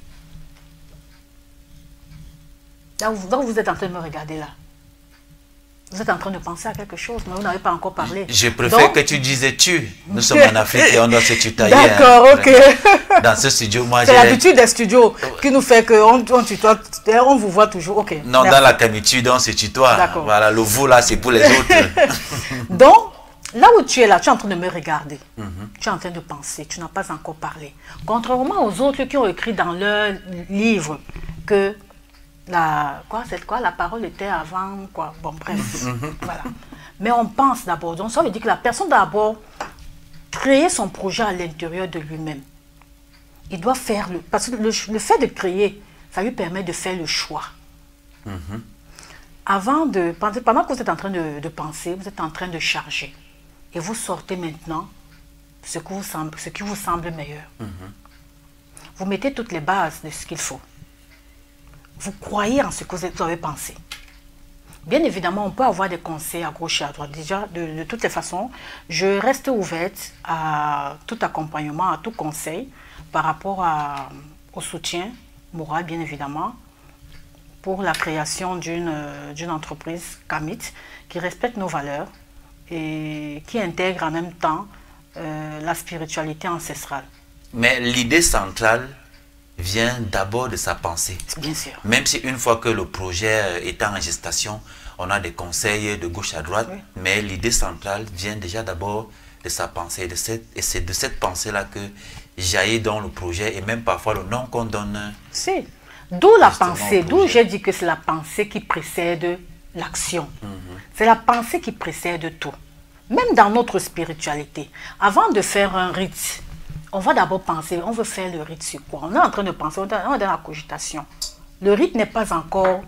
Là, vous êtes en train de me regarder là. Vous êtes en train de penser à quelque chose, mais vous n'avez pas encore parlé.
Je préfère que tu dises tu. Nous sommes en Afrique et on doit se tutoyer.
D'accord, ok.
Dans ce studio, moi,
c'est l'habitude des studios qui nous fait qu'on tutoie, on vous voit toujours. Ok.
Non, merci. Dans la camitude, on se tutoie.
D'accord.
Voilà, le vous là, c'est pour les autres.
Donc, là où tu es là, tu es en train de me regarder. Tu es en train de penser, tu n'as pas encore parlé. Contrairement aux autres qui ont écrit dans leur livre que la parole était avant, quoi. Bon, bref, voilà. Mais on pense d'abord. Donc, ça veut dire que la personne d'abord créer son projet à l'intérieur de lui-même. Il doit faire parce que le fait de créer, ça lui permet de faire le choix. Pendant que vous êtes en train de penser, vous êtes en train de charger. Et vous sortez maintenant ce qui vous semble meilleur. Vous mettez toutes les bases de ce qu'il faut. Vous croyez en ce que vous avez pensé. Bien évidemment, on peut avoir des conseils à gauche et à droite. Déjà, de toutes les façons, je reste ouverte à tout accompagnement, à tout conseil par rapport au soutien moral, bien évidemment, pour la création d'une entreprise Kamite qui respecte nos valeurs et qui intègre en même temps la spiritualité ancestrale.
Mais l'idée centrale vient d'abord de sa pensée.
Bien sûr.
Même si une fois que le projet est en gestation, on a des conseils de gauche à droite, oui. Mais l'idée centrale vient déjà d'abord de sa pensée. Et c'est de cette pensée-là que jaillit dans le projet et même parfois le nom qu'on donne.
Si. D'où la pensée, d'où j'ai dit que c'est la pensée qui précède l'action. C'est la pensée qui précède tout. Même dans notre spiritualité. Avant de faire un rite, on va d'abord penser, on veut faire le rite sur quoi? On est en train de penser, on est dans la cogitation. Le rite n'est pas encore,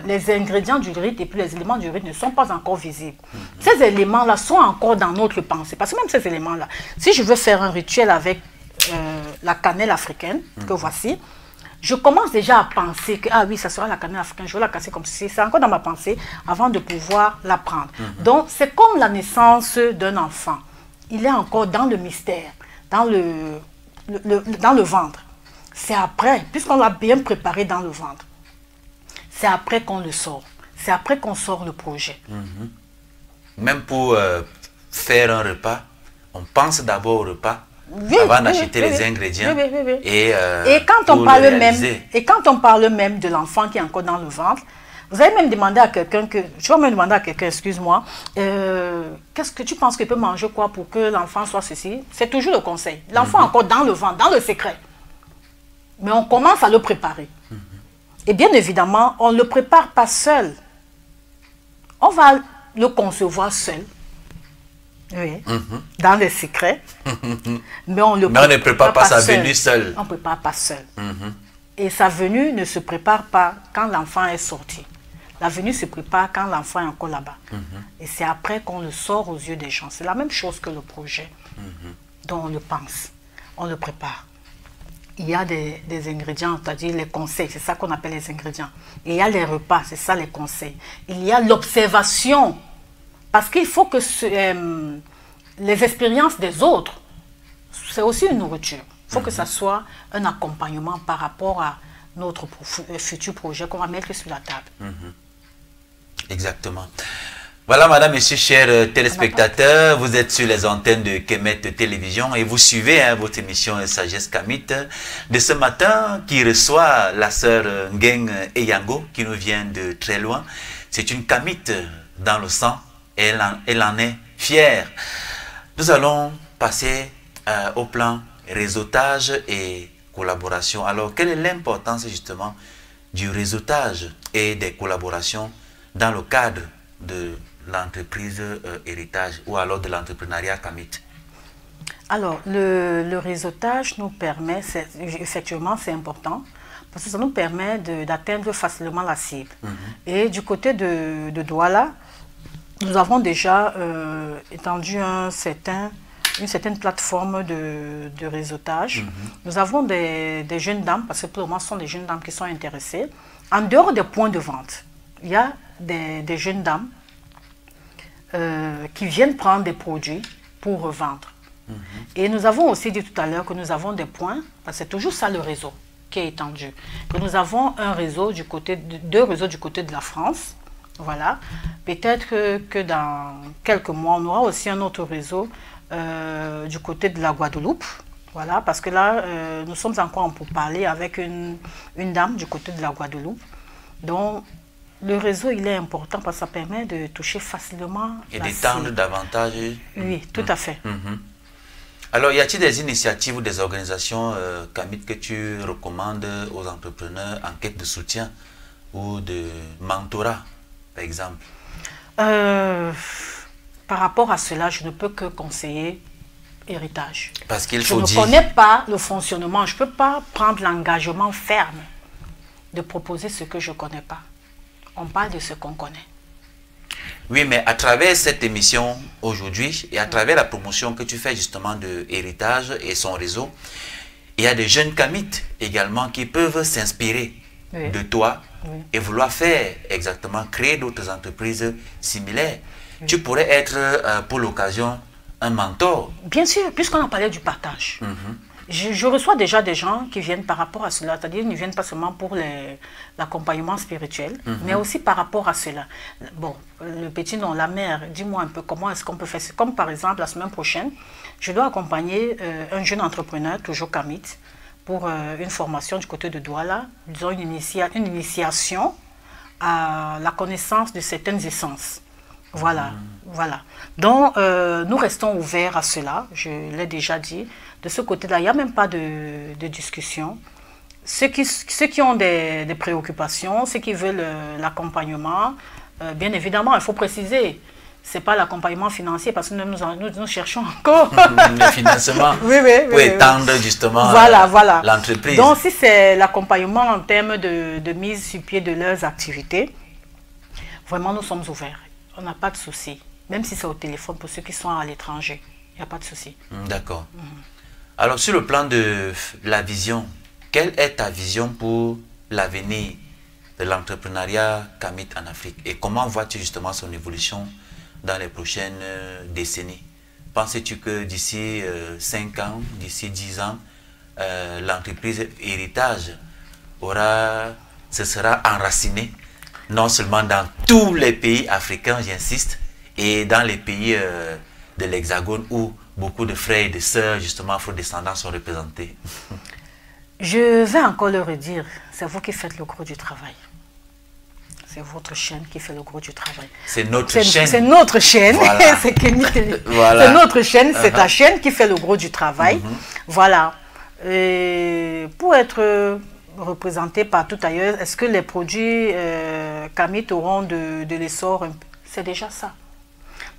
les ingrédients du rite et puis les éléments du rite ne sont pas encore visibles. Ces éléments-là sont encore dans notre pensée. Parce que même ces éléments-là, si je veux faire un rituel avec la cannelle africaine, que voici, je commence déjà à penser que, ah oui, ça sera la cannelle africaine, je vais la casser comme ceci. C'est encore dans ma pensée avant de pouvoir la prendre. Donc, c'est comme la naissance d'un enfant. Il est encore dans le mystère, dans le ventre. C'est après, puisqu'on l'a bien préparé dans le ventre, c'est après qu'on le sort. C'est après qu'on sort le projet.
Même pour faire un repas, on pense d'abord au repas avant d'acheter les ingrédients. Et
quand on parle même de l'enfant qui est encore dans le ventre, vous allez même demander à quelqu'un je vais même demander à quelqu'un, excuse-moi, qu'est-ce que tu penses qu'il peut manger quoi pour que l'enfant soit ceci? C'est toujours le conseil. L'enfant est encore dans le ventre, dans le secret. Mais on commence à le préparer. Et bien évidemment, on ne le prépare pas seul. On va le concevoir seul. Oui, dans les secrets. Mais on ne
prépare pas sa venue seule.
On ne prépare pas seul. Et sa venue ne se prépare pas quand l'enfant est sorti. La venue se prépare quand l'enfant est encore là-bas. Et c'est après qu'on le sort aux yeux des gens. C'est la même chose que le projet dont on le pense. On le prépare. Il y a des ingrédients, c'est-à-dire les conseils, c'est ça qu'on appelle les ingrédients. Et il y a les repas, c'est ça les conseils. Il y a l'observation. Parce qu'il faut que les expériences des autres, c'est aussi une nourriture. Il faut que ça soit un accompagnement par rapport à notre futur projet qu'on va mettre sur la table.
Exactement. Voilà, madame, messieurs, chers téléspectateurs, vous êtes sur les antennes de Kemet Télévision et vous suivez votre émission Sagesse Kamit de ce matin qui reçoit la sœur Ngeng Eyango qui nous vient de très loin. C'est une Kamit dans le sang. Elle en est fière. Nous allons passer au plan réseautage et collaboration. Alors, quelle est l'importance justement du réseautage et des collaborations dans le cadre de l'entreprise héritage ou alors de l'entrepreneuriat Kamit?
Alors, le réseautage nous permet, effectivement c'est important, parce que ça nous permet d'atteindre facilement la cible. Et du côté de Douala, nous avons déjà étendu une certaine plateforme de réseautage. Nous avons des jeunes dames, parce que pour le moment, ce sont des jeunes dames qui sont intéressées. En dehors des points de vente, il y a des jeunes dames qui viennent prendre des produits pour revendre. Et nous avons aussi dit tout à l'heure que nous avons des points, parce que c'est toujours ça le réseau qui est étendu. Que nous avons un réseau deux réseaux du côté de la France. Voilà. Peut-être que dans quelques mois, on aura aussi un autre réseau du côté de la Guadeloupe. Voilà, parce que là, nous sommes encore en pourparlers avec une dame du côté de la Guadeloupe. Donc, le réseau, il est important parce que ça permet de toucher facilement
et d'étendre davantage.
Oui, tout à fait.
Alors, y a-t-il des initiatives ou des organisations, Kamit, que tu recommandes aux entrepreneurs en quête de soutien ou de mentorat, par exemple?
Par rapport à cela, je ne peux que conseiller héritage.
Parce qu'il faut dire...
Je ne connais pas le fonctionnement, je ne peux pas prendre l'engagement ferme de proposer ce que je ne connais pas. On parle de ce qu'on connaît.
Oui, mais à travers cette émission aujourd'hui et à travers la promotion que tu fais justement de Héritage et son réseau, il y a des jeunes Kamit également qui peuvent s'inspirer de toi et vouloir faire exactement, créer d'autres entreprises similaires. Tu pourrais être pour l'occasion un mentor.
Bien sûr, puisqu'on a parlé du partage. Je reçois déjà des gens qui viennent par rapport à cela, c'est-à-dire qu'ils ne viennent pas seulement pour l'accompagnement spirituel, mais aussi par rapport à cela. Bon, le petit nom, la mère, dis-moi un peu comment est-ce qu'on peut faire. Comme par exemple, la semaine prochaine, je dois accompagner un jeune entrepreneur, toujours Kamit, pour une formation du côté de Douala, disons une initiation à la connaissance de certaines essences. Voilà, voilà. Donc, nous restons ouverts à cela, je l'ai déjà dit. De ce côté-là, il n'y a même pas de discussion. Ceux qui ont des préoccupations, ceux qui veulent l'accompagnement, bien évidemment, il faut préciser, ce n'est pas l'accompagnement financier parce que nous cherchons encore
le financement pour étendre justement l'entreprise.
Donc, si c'est l'accompagnement en termes de mise sur pied de leurs activités, vraiment, nous sommes ouverts. On n'a pas de souci. Même si c'est au téléphone pour ceux qui sont à l'étranger, il n'y a pas de souci.
D'accord. Alors, sur le plan de la vision quelle est ta vision pour l'avenir de l'entrepreneuriat Kamit en Afrique et comment vois-tu justement son évolution dans les prochaines décennies? Penses-tu que d'ici 5 ans, d'ici 10 ans, l'entreprise héritage se sera enracinée non seulement dans tous les pays africains, j'insiste, et dans les pays de l'Hexagone où beaucoup de frères et de sœurs, justement, afro-descendants sont représentés?
Je vais encore le redire, c'est vous qui faites le gros du travail. C'est votre chaîne qui fait le gros du travail.
C'est notre chaîne.
C'est notre chaîne.
Voilà.
Voilà. C'est notre chaîne, c'est ta chaîne qui fait le gros du travail. Voilà. Et pour être représenté partout ailleurs, est-ce que les produits Kamit auront de l'essor? C'est déjà ça.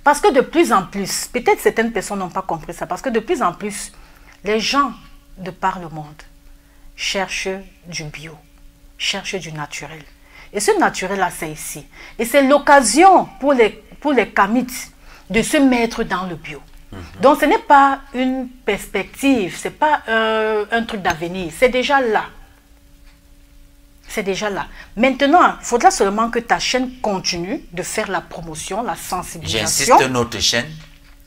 Parce que de plus en plus, peut-être certaines personnes n'ont pas compris ça, parce que de plus en plus, les gens de par le monde cherchent du bio, cherchent du naturel. Et ce naturel-là, c'est ici. Et c'est l'occasion pour les Kamit de se mettre dans le bio. Donc, ce n'est pas une perspective, ce n'est pas un truc d'avenir, c'est déjà là. C'est déjà là. Maintenant, il faudra seulement que ta chaîne continue de faire la promotion, la sensibilisation.
J'insiste, notre chaîne.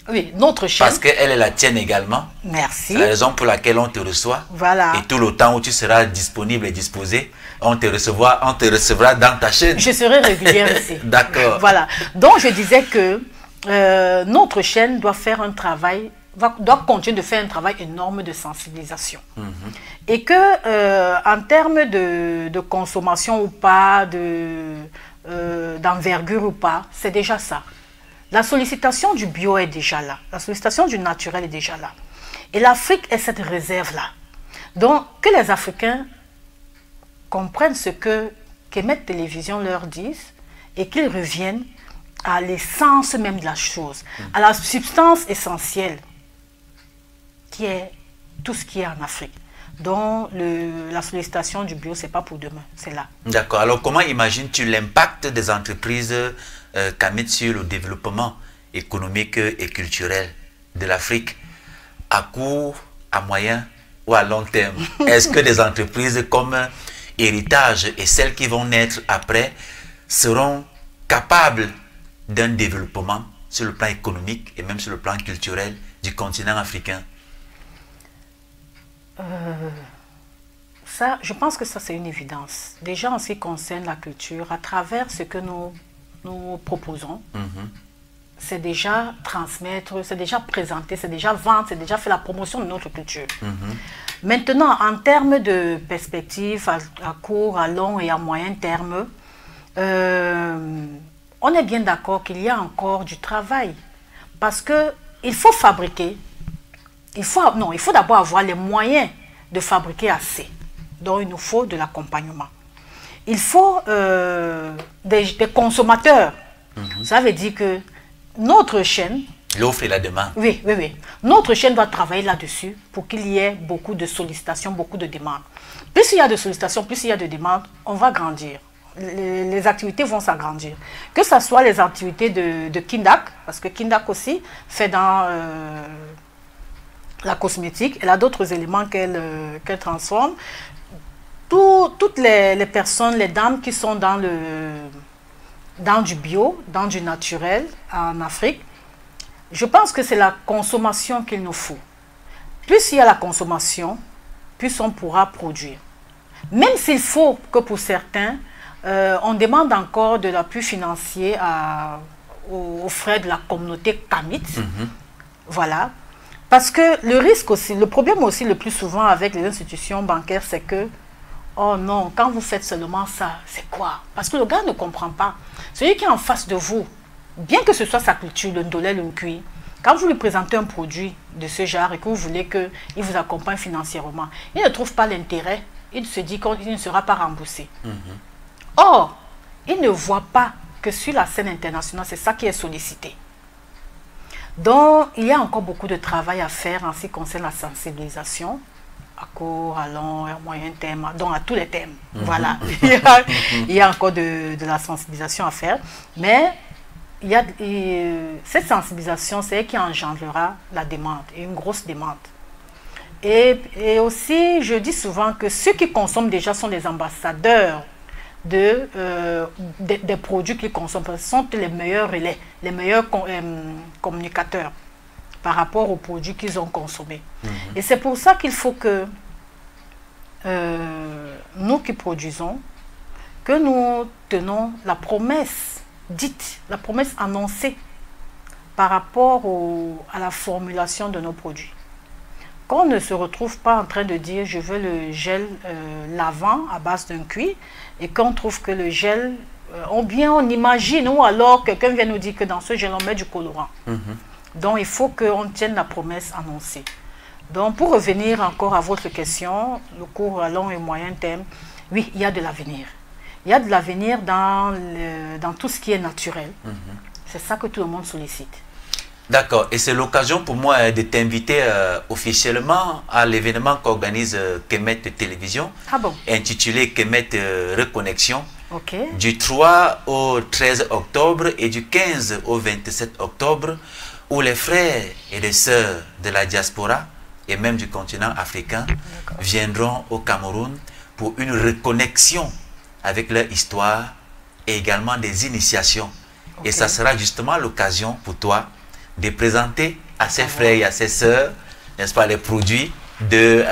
Oui, notre chaîne.
Parce qu'elle est la tienne également.
Merci.
C'est la raison pour laquelle on te reçoit.
Voilà.
Et tout le temps où tu seras disponible et disposé, on te recevra dans ta chaîne.
Je serai régulière ici.
D'accord.
Voilà. Donc, je disais que notre chaîne doit faire un travail, doit continuer de faire un travail énorme de sensibilisation. Et que, en termes de consommation ou pas, d'envergure ou pas, c'est déjà ça. La sollicitation du bio est déjà là. La sollicitation du naturel est déjà là. Et l'Afrique est cette réserve-là. Donc, que les Africains comprennent ce que Kemet Télévision leur disent et qu'ils reviennent à l'essence même de la chose, à la substance essentielle qui est tout ce qui est en Afrique. Donc, la sollicitation du bio, ce n'est pas pour demain, c'est là.
D'accord. Alors, comment imagines-tu l'impact des entreprises Kamit sur le développement économique et culturel de l'Afrique à court, à moyen ou à long terme? Est-ce que des entreprises comme Héritage et celles qui vont naître après seront capables d'un développement sur le plan économique et même sur le plan culturel du continent africain?
Ça, je pense que ça, c'est une évidence. Déjà, en ce qui concerne la culture, à travers ce que nous proposons, c'est déjà transmettre, c'est déjà présenter, c'est déjà vendre, c'est déjà faire la promotion de notre culture. Maintenant, en termes de perspective à court, à long et à moyen terme, on est bien d'accord qu'il y a encore du travail. Parce qu'il faut fabriquer, il faut d'abord avoir les moyens de fabriquer assez. Donc, il nous faut de l'accompagnement. Il faut des consommateurs. Ça veut dire que notre chaîne...
L'offre et la demande.
Oui, oui, oui. Notre chaîne doit travailler là-dessus pour qu'il y ait beaucoup de sollicitations, beaucoup de demandes. Plus il y a de sollicitations, plus il y a de demandes, on va grandir. Les activités vont s'agrandir. Que ce soit les activités de Kindak, parce que Kindak aussi fait dans la cosmétique, elle a d'autres éléments qu'elle transforme. Toutes les personnes, les dames qui sont dans du bio, dans du naturel en Afrique, je pense que c'est la consommation qu'il nous faut. Plus il y a la consommation, plus on pourra produire. Même s'il faut que pour certains, on demande encore de l'appui financier aux frais de la communauté Kamit. Voilà. Parce que le risque aussi, le problème aussi le plus souvent avec les institutions bancaires, c'est que oh non, quand vous faites seulement ça, c'est quoi? Parce que le gars ne comprend pas. Celui qui est en face de vous, bien que ce soit sa culture, le ndolé, le nkui, quand vous lui présentez un produit de ce genre et que vous voulez qu'il vous accompagne financièrement, il ne trouve pas l'intérêt, il se dit qu'il ne sera pas remboursé. Or, il ne voit pas que sur la scène internationale, c'est ça qui est sollicité. Donc, il y a encore beaucoup de travail à faire en ce qui concerne la sensibilisation, à court, à long, à moyen terme, donc à tous les thèmes. Voilà. Il y a encore de la sensibilisation à faire. Mais cette sensibilisation, c'est elle qui engendrera la demande, et une grosse demande. Et aussi, je dis souvent que ceux qui consomment déjà sont les ambassadeurs des produits qu'ils consomment. Ce sont les meilleurs relais, les meilleurs communicateurs par rapport aux produits qu'ils ont consommés. Et c'est pour ça qu'il faut que nous qui produisons, que nous tenons la promesse dite, la promesse annoncée par rapport à la formulation de nos produits. Qu'on ne se retrouve pas en train de dire je veux le gel lavant à base d'un cuir et qu'on trouve que le gel, on imagine, ou alors quelqu'un vient nous dire que dans ce gel on met du colorant. Donc il faut qu'on tienne la promesse annoncée. Donc pour revenir encore à votre question, le court à long et moyen terme, oui, il y a de l'avenir. Il y a de l'avenir dans tout ce qui est naturel. C'est ça que tout le monde sollicite.
D'accord. Et c'est l'occasion pour moi de t'inviter officiellement à l'événement qu'organise Kemet Télévision, intitulé Kemet Reconnexion, du 3 au 13 octobre et du 15 au 27 octobre, où les frères et les sœurs de la diaspora et même du continent africain viendront au Cameroun pour une reconnexion avec leur histoire et également des initiations. Et ça sera justement l'occasion pour toi de présenter à ses frères et à ses sœurs, n'est-ce pas, les produits de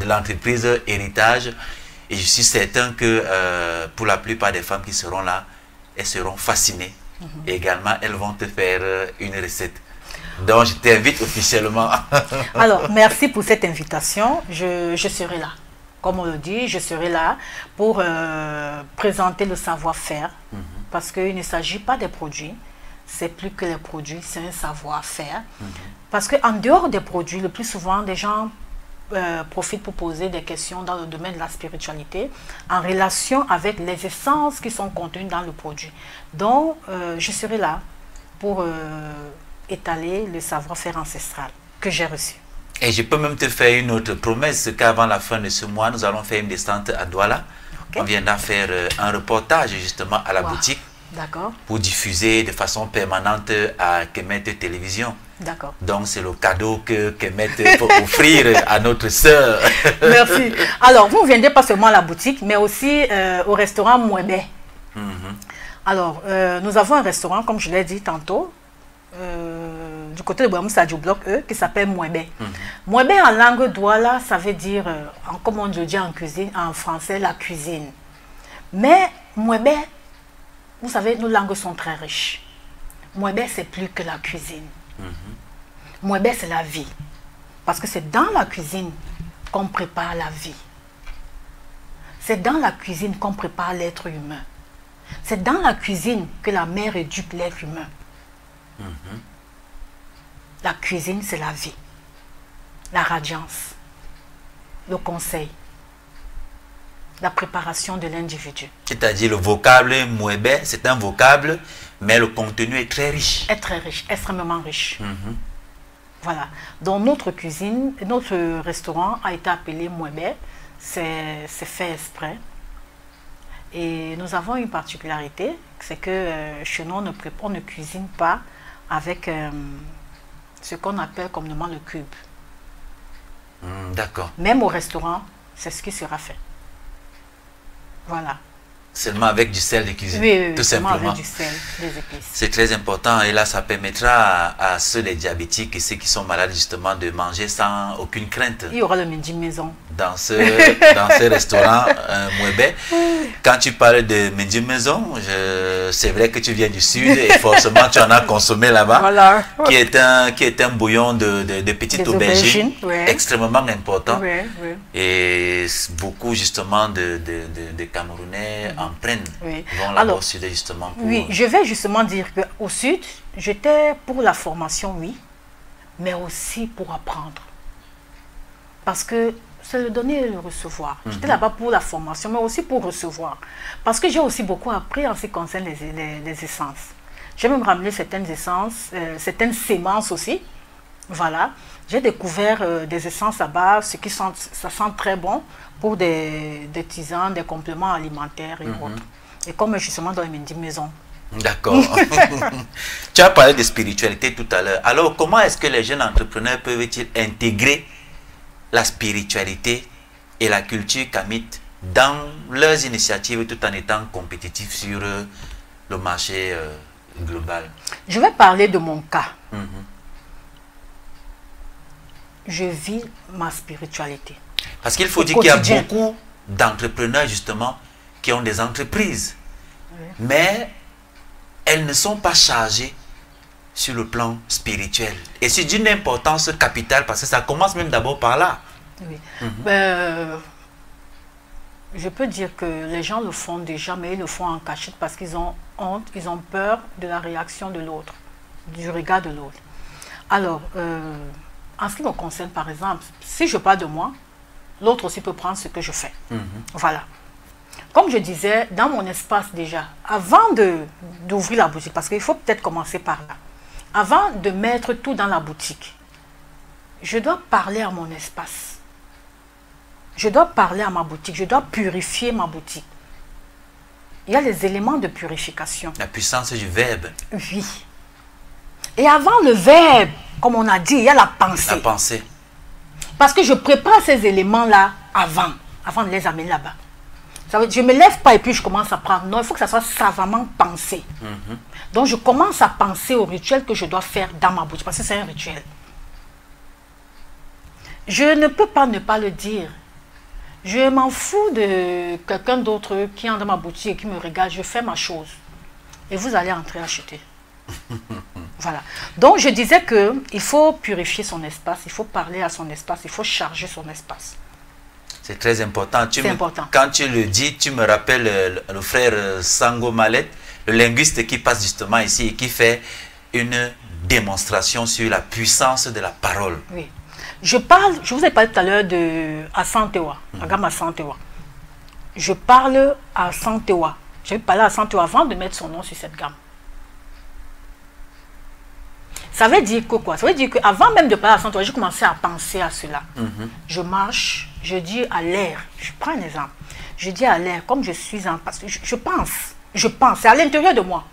l'entreprise Héritage. Et je suis certain que pour la plupart des femmes qui seront là, elles seront fascinées. Et également, elles vont te faire une recette. Donc, je t'invite officiellement.
Alors, merci pour cette invitation. Je serai là. Comme on le dit, je serai là pour présenter le savoir-faire. Parce qu'il ne s'agit pas des produits. C'est plus que les produits, c'est un savoir-faire. Parce qu'en dehors des produits, le plus souvent, des gens profitent pour poser des questions dans le domaine de la spiritualité en relation avec les essences qui sont contenues dans le produit. Donc, je serai là pour étaler le savoir-faire ancestral que j'ai reçu.
Et je peux même te faire une autre promesse qu'avant la fin de ce mois, nous allons faire une descente à Douala. On viendra faire un reportage justement à la boutique. Pour diffuser de façon permanente à Kemet Télévision. Donc c'est le cadeau que Kemet peut offrir à notre sœur.
Merci. Alors vous ne viendrez pas seulement à la boutique, mais aussi au restaurant Mouébé. Alors nous avons un restaurant, comme je l'ai dit tantôt, du côté de Bouamoussa du bloc E, qui s'appelle Mouébé. Mouébé en langue douala, ça veut dire, comme on le dit en cuisine, en français, la cuisine. Mais Mouébé, vous savez, nos langues sont très riches. Mouébé, c'est plus que la cuisine. Mouébé, c'est la vie. Parce que c'est dans la cuisine qu'on prépare la vie. C'est dans la cuisine qu'on prépare l'être humain. C'est dans la cuisine que la mère éduque l'être humain. La cuisine, c'est la vie. La radiance. Le conseil. La préparation de l'individu.
C'est-à-dire le vocable Mouébé, c'est un vocable, mais le contenu est très riche.
Est très riche, extrêmement riche. Voilà. Donc notre cuisine, notre restaurant a été appelé Mouébé. C'est fait exprès. Et nous avons une particularité, c'est que chez nous, on ne cuisine pas avec ce qu'on appelle communément le cube.
D'accord.
Même au restaurant, c'est ce qui sera fait. Voilà.
Seulement avec du sel de cuisine,
oui,
tout simplement.
Avec du sel, des épices.
C'est très important et là ça permettra à ceux les diabétiques et ceux qui sont malades justement de manger sans aucune crainte.
Il y aura le midi maison.
Dans ce restaurant Mouébé. Quand tu parles de midi maison, c'est vrai que tu viens du sud et forcément tu en as consommé là-bas.
Voilà.
Qui est un bouillon de petites aubergines extrêmement important. Et beaucoup justement de Camerounais en prennent, vont là-bas au sud justement pour...
Oui, je vais justement dire qu'au sud, j'étais pour la formation, oui, mais aussi pour apprendre. Parce que c'est le donner et le recevoir. J'étais là-bas pour la formation, mais aussi pour recevoir. Parce que j'ai aussi beaucoup appris en ce qui concerne les essences. J'ai même ramené certaines essences, certaines sémences aussi. Voilà. J'ai découvert des essences à base, ça sent très bon pour des tisanes, des compléments alimentaires et autres. Et comme justement dans les midi maison.
D'accord. Tu as parlé de spiritualité tout à l'heure. Alors, comment est-ce que les jeunes entrepreneurs peuvent-ils intégrer la spiritualité et la culture kamite dans leurs initiatives tout en étant compétitifs sur le marché global?
Je vais parler de mon cas. Je vis ma spiritualité.
Parce qu'il faut dire qu'il y a beaucoup d'entrepreneurs justement qui ont des entreprises, mais elles ne sont pas chargées sur le plan spirituel. Et c'est d'une importance capitale parce que ça commence même d'abord par là.
Oui. Je peux dire que les gens le font déjà, mais ils le font en cachette parce qu'ils ont honte, ils ont peur de la réaction de l'autre, du regard de l'autre. Alors, en ce qui me concerne, par exemple, si je parle de moi, l'autre aussi peut prendre ce que je fais. Voilà. Comme je disais, dans mon espace déjà, avant d'ouvrir la boutique, parce qu'il faut peut-être commencer par là, avant de mettre tout dans la boutique, je dois parler à mon espace. Je dois parler à ma boutique, je dois purifier ma boutique. Il y a les éléments de purification.
La puissance du verbe.
Oui. Et avant le verbe, comme on a dit, il y a la pensée.
La pensée.
Parce que je prépare ces éléments-là avant de les amener là-bas. Je ne me lève pas et puis je commence à prendre. Non, il faut que ça soit savamment pensé. Donc je commence à penser au rituel que je dois faire dans ma boutique, parce que c'est un rituel. Je ne peux pas ne pas le dire. Je m'en fous de quelqu'un d'autre qui est dans ma boutique et qui me regarde. Je fais ma chose. Et vous allez entrer acheter. Voilà. Donc je disais qu'il faut purifier son espace, il faut parler à son espace, il faut charger son espace.
C'est très important.
C'est important.
Quand tu le dis, tu me rappelles le frère Sango Malet, le linguiste qui passe justement ici et qui fait une démonstration sur la puissance de la parole.
Oui. Je vous ai parlé tout à l'heure de Asantewa, la gamme Asantewa. Je parle à Asantewa. J'ai parlé à Asantewa avant de mettre son nom sur cette gamme. Ça veut dire que quoi? Ça veut dire qu'avant même de parler à Asantewa, j'ai commencé à penser à cela. Je marche, je dis à l'air, je prends un exemple. Je dis à l'air, comme je suis en... Parce que je pense, c'est à l'intérieur de moi.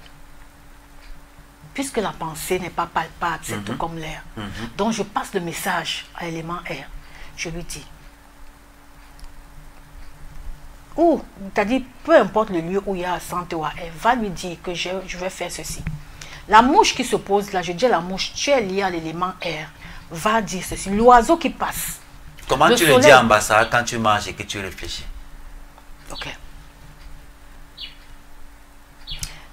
Puisque la pensée n'est pas palpable, c'est tout comme l'air. Donc je passe le message à l'élément air. Je lui dis, c'est-à-dire, peu importe le lieu où il y a Asantewa, elle va lui dire que je vais faire ceci. La mouche qui se pose là, je dis à la mouche, tu es lié à l'élément air, va dire ceci. L'oiseau qui passe.
Comment tu le dis à Ambassa quand tu manges et que tu réfléchis?
Ok.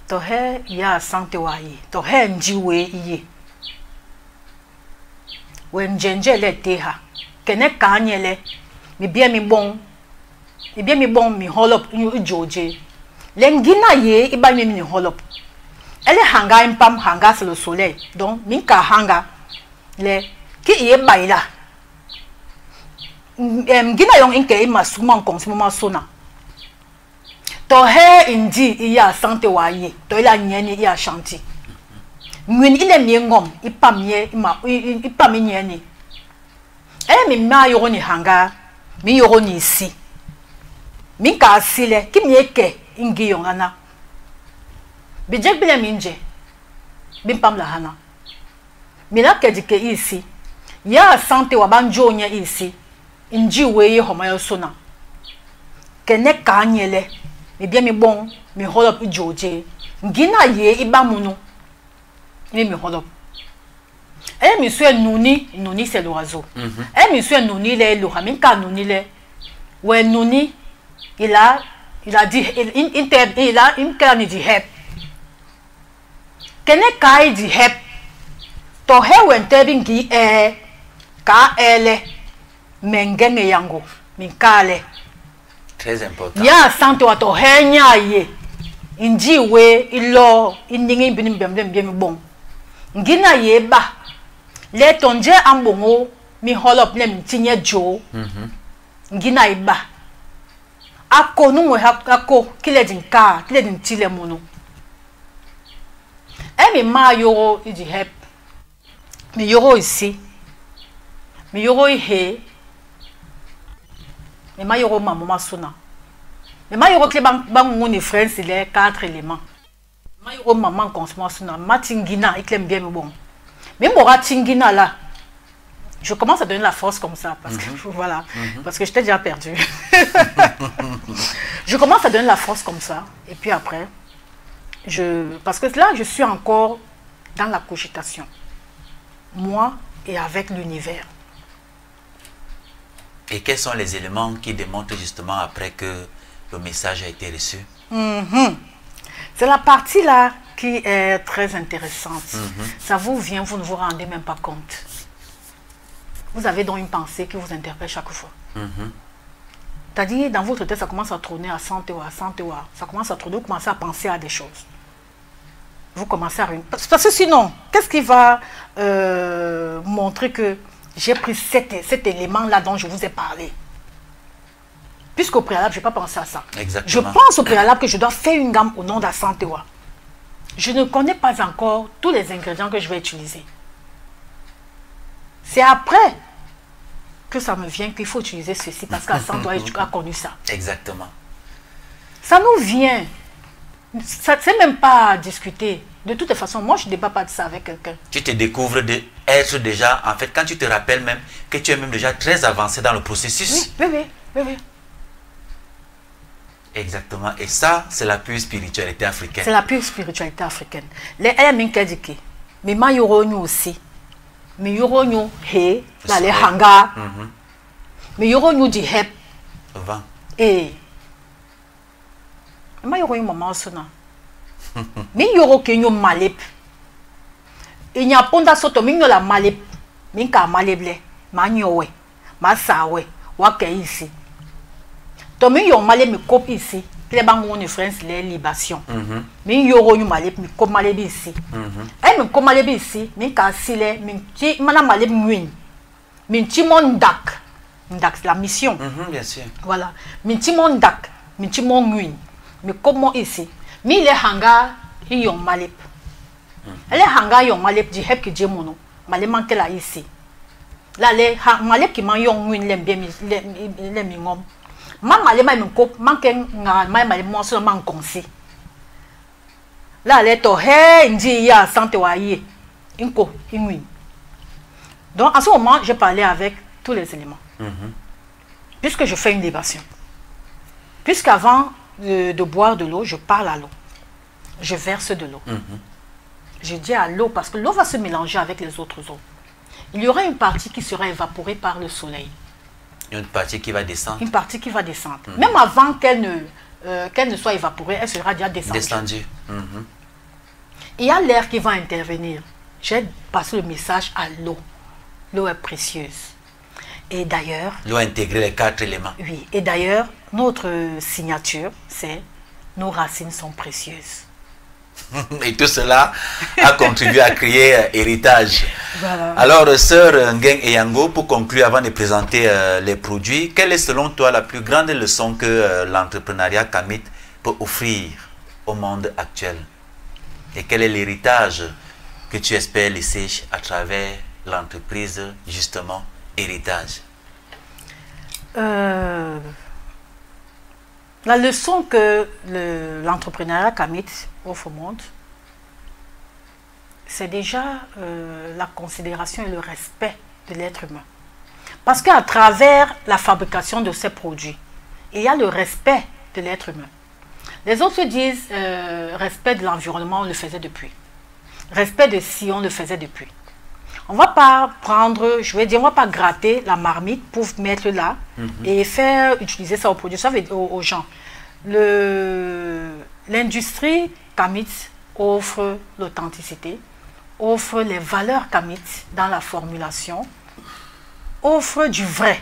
Tohe ya Asantewa yi, tohe njiwe yi. Wenjenje le teha, kene kanyele, mi bien mi bon mi holop joje. Lengina ye iba mi holop. Elle est hanga impam hanga sur le soleil, donc minka hanga le ki ye baila. Gina yong inke ima suman konsumoma sona. Tohe indi iya Asantewa yi, to ila nyeni iya shanti. Mwen ile miengom ipam nyeni. Mi ma yoro ni hanga, mi yoro ni isi. Mi ka asile, ki mieke ingi yongana. Bijek bile minje, bimpam la hana. Mina kedike isi, ya Asantewa banjo nye isi, inji weye homayo sona. Kene kanyele. Mi bien mi bon, mi holop joje. Ngina ye iba munu. Mi holop. Mi sue nuni c'est l'oiseau. Mi sue nuni le loha, mi ka nuni le. Ouais nuni, il a dit, il a une canne di hep. Kene kai di hep. To he wente bingi ka ele mengenge yango, mi kale.
Très important.
Ya Asantewa to henya ye. Inji we ilo indingi binim bem bon. Ngina ye ba. Le tonje ambongo mi holop ne mtinye jo. Ngina iba. Ako nu mo ako kile din tile mono. Mi ma yoro idi hep. Mi yoro ici. Mi yoro ihe. Mais ma yoro maman sona. Mais ma yoro kle bang ni friends il est 4 éléments. Ma yoro maman consomme sona. Ma tingina il aime bien bon. Mais mora tingina là. Je commence à donner la force comme ça, parce que voilà, parce que j'étais déjà perdue. Je commence à donner la force comme ça, et puis après, parce que là, je suis encore dans la cogitation. Moi et avec l'univers.
Et quels sont les éléments qui démontrent justement après que le message a été reçu?
C'est la partie là qui est très intéressante. Ça vous vient, vous ne vous rendez même pas compte. Vous avez donc une pensée qui vous interpelle chaque fois. C'est-à-dire, dans votre tête, ça commence à tourner à 100 théories, à 100 théories. Ça commence à tourner, vous commencez à penser à des choses. Vous commencez à... Parce que sinon, qu'est-ce qui va montrer que j'ai pris cet élément-là dont je vous ai parlé? Puisqu'au préalable, je n'ai pas pensé à ça.
Exactement.
Je pense au préalable que je dois faire une gamme au nom de la 100 théories. Je ne connais pas encore tous les ingrédients que je vais utiliser. C'est après que ça me vient qu'il faut utiliser ceci parce qu'à 100 théories, tu as connu ça.
Exactement.
Ça nous vient. Ça ne sait même pas à discuter. De toute façon, moi, je ne débat pas de ça avec quelqu'un.
Tu te découvres d'être déjà, en fait, quand tu te rappelles même que tu es même déjà très avancé dans le processus.
Oui.
Exactement. Et ça, c'est la pure spiritualité africaine.
C'est la pure spiritualité africaine. Les Ayaminkedike, mais Mayoronyo aussi. Mais Yoronyo, he, là, les hanga. Mais Yoronyo di hep.
Vent.
Et. Mais Yoronyo maman sona. Mais Yoro kenyo malep. Et n'y a pas soto, mais la malep. Mais ka maleble. Ma nyowe. Ma sawe. Wake ici. Tomi yon malep me copie ici. Les banques ont une France, les libations. Mais Yoro yon malep me copie malep ici. Et me copie malep ici. Mais ka sile. Mais qui mana malep mouine. Mais timon dak. Dak c'est la mission.
Bien sûr.
Voilà. Mais timon dak. Mais timon mouine. Mais comment ici? Mais les hangars, ils ont malep. Les hangars, ils ont malep du hep qui dit mon nom. Malep manque là ici. Là, les malep qui m'ont yon les bien les mingom. Ma malep m'a mon cop manque ma malep moi seulement concis. Là, les to hey ndi ya santé waye. Inko inwin. Donc à ce moment, j'ai parlé avec tous les éléments. Puisque je fais une libation. Puisqu'avant de boire de l'eau, je parle à l'eau. Je verse de l'eau. Je dis à l'eau parce que l'eau va se mélanger avec les autres eaux. Il y aura une partie qui sera évaporée par le soleil.
Une partie qui va descendre.
Une partie qui va descendre. Même avant qu'elle ne soit évaporée, elle sera déjà descendue. Il y a l'air qui va intervenir. J'ai passé le message à l'eau. L'eau est précieuse. Et d'ailleurs...
L'eau a intégré les 4 éléments.
Oui. Et d'ailleurs, notre signature, c'est « Nos racines sont précieuses ».
Et tout cela a contribué à créer héritage.
Voilà.
Alors, sœur Ngeng Eyango, pour conclure, avant de présenter les produits, quelle est selon toi la plus grande leçon que l'entrepreneuriat Kamit peut offrir au monde actuel? Et quel est l'héritage que tu espères laisser à travers l'entreprise, justement, héritage?
La leçon que l'entrepreneuriat Kamit offre au monde, c'est déjà la considération et le respect de l'être humain. Parce qu'à travers la fabrication de ces produits, il y a le respect de l'être humain. Les autres disent respect de l'environnement, on le faisait depuis. Respect de si, on le faisait depuis. On ne va pas prendre, je vais dire, on ne va pas gratter la marmite pour mettre là et faire utiliser ça aux produits, ça veut dire aux gens. L'industrie Kamit offre l'authenticité, offre les valeurs Kamit dans la formulation, offre du vrai.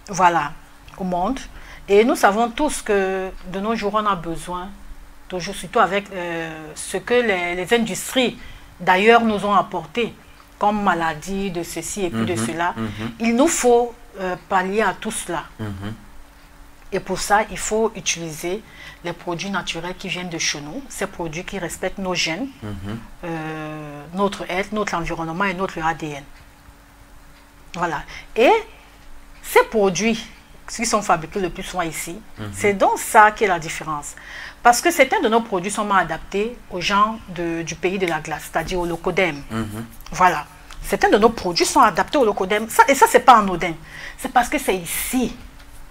Voilà, au monde. Et nous savons tous que de nos jours, on a besoin, toujours, surtout avec ce que les industries d'ailleurs nous ont apporté, comme maladie, de ceci et puis de cela. Il nous faut pallier à tout cela. Et pour ça, il faut utiliser les produits naturels qui viennent de chez nous, ces produits qui respectent nos gènes, notre être, notre environnement et notre ADN. Voilà. Et ces produits qui sont fabriqués le plus souvent ici, c'est donc ça qui est la différence. Parce que certains de nos produits sont mal adaptés aux gens du pays de la glace, c'est-à-dire au locodème. Voilà. certains de nos produits sont adaptés au locodème. Et ça, c'est pas anodin. C'est parce que c'est ici.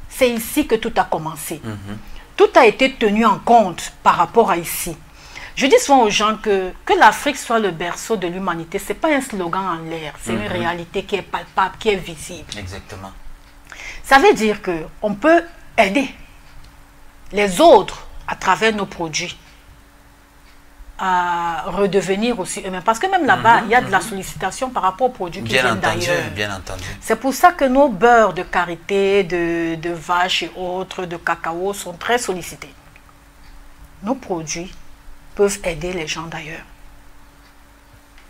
C'est ici que tout a commencé. Tout a été tenu en compte par rapport à ici. Je dis souvent aux gens que l'Afrique soit le berceau de l'humanité, ce n'est pas un slogan en l'air. C'est une réalité qui est palpable, qui est visible.
Exactement.
Ça veut dire qu'on peut aider les autres à travers nos produits à redevenir aussi eux-mêmes. Parce que même là-bas, il y a de la sollicitation par rapport aux produits qui viennent d'ailleurs.
Bien entendu.
C'est pour ça que nos beurres de karité, de vache et autres, de cacao sont très sollicités. Nos produits peuvent aider les gens d'ailleurs.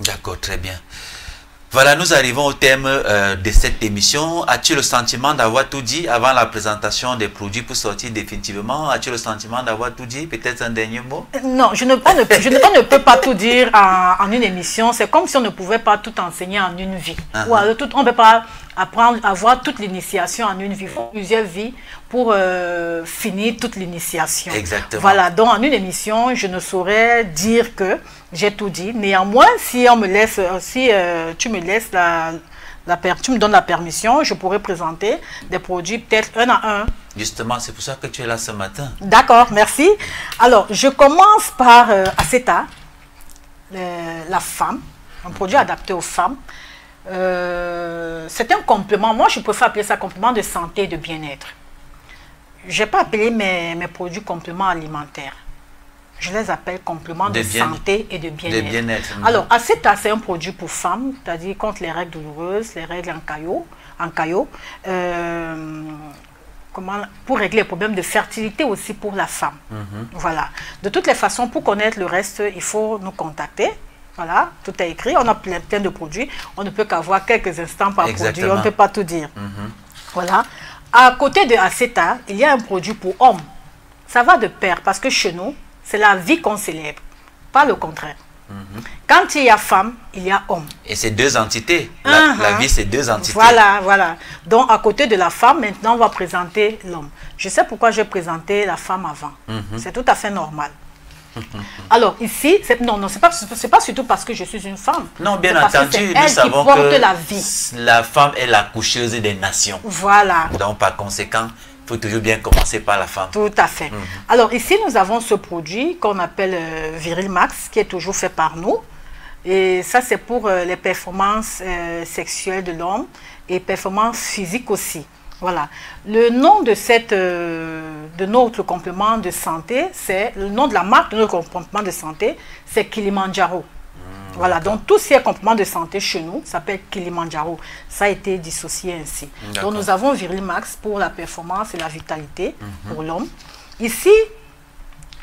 D'accord, très bien. Voilà, nous arrivons au thème de cette émission. As-tu le sentiment d'avoir tout dit avant la présentation des produits pour sortir définitivement? As-tu le sentiment d'avoir tout dit? Peut-être un dernier mot?
Non, on ne peut pas tout dire en une émission. C'est comme si on ne pouvait pas tout enseigner en une vie. Ou alors on ne peut pas apprendre à avoir toute l'initiation en une vie. Il faut plusieurs vies pour finir toute l'initiation.
Exactement.
Voilà, donc en une émission, je ne saurais dire que j'ai tout dit. Néanmoins, si on me laisse, tu me laisses tu me donnes la permission, je pourrais présenter des produits peut-être un à un.
Justement, c'est pour ça que tu es là ce matin.
D'accord, merci. Alors, je commence par Aceta, la femme, un produit adapté aux femmes. C'est un complément, moi je préfère appeler ça complément de santé et de bien-être. Je n'ai pas appelé mes produits compléments alimentaires. Je les appelle compléments de santé et de bien-être. Alors, Aceta, c'est un produit pour femmes, c'est-à-dire contre les règles douloureuses, les règles en caillot, pour régler les problèmes de fertilité aussi pour la femme. Voilà. De toutes les façons, pour connaître le reste, il faut nous contacter. Voilà, tout est écrit, on a plein de produits, on ne peut qu'avoir quelques instants par produit, on ne peut pas tout dire. Voilà. À côté de Aceta, il y a un produit pour hommes. Ça va de pair parce que chez nous, c'est la vie qu'on célèbre, pas le contraire. Quand il y a femme, il y a homme.
Et c'est deux entités. La vie, c'est deux entités.
Voilà, voilà. Donc, à côté de la femme, maintenant, on va présenter l'homme. Je sais pourquoi j'ai présenté la femme avant. C'est tout à fait normal. Alors ici, non, c'est pas surtout parce que je suis une femme.
Non, bien entendu, nous savons que
la vie.
La femme est la coucheuse des nations.
Voilà.
Donc par conséquent, il faut toujours bien commencer par la femme.
Tout à fait. Alors ici, nous avons ce produit qu'on appelle Viril Max, qui est toujours fait par nous. Et ça, c'est pour les performances sexuelles de l'homme et performances physiques aussi. Voilà. Le nom de notre complément de santé, c'est le nom de la marque de notre complément de santé, c'est Kilimanjaro. Voilà, donc tous ces compléments de santé chez nous s'appellent Kilimanjaro. Ça a été dissocié ainsi. Donc nous avons Viril Max pour la performance et la vitalité pour l'homme. Ici,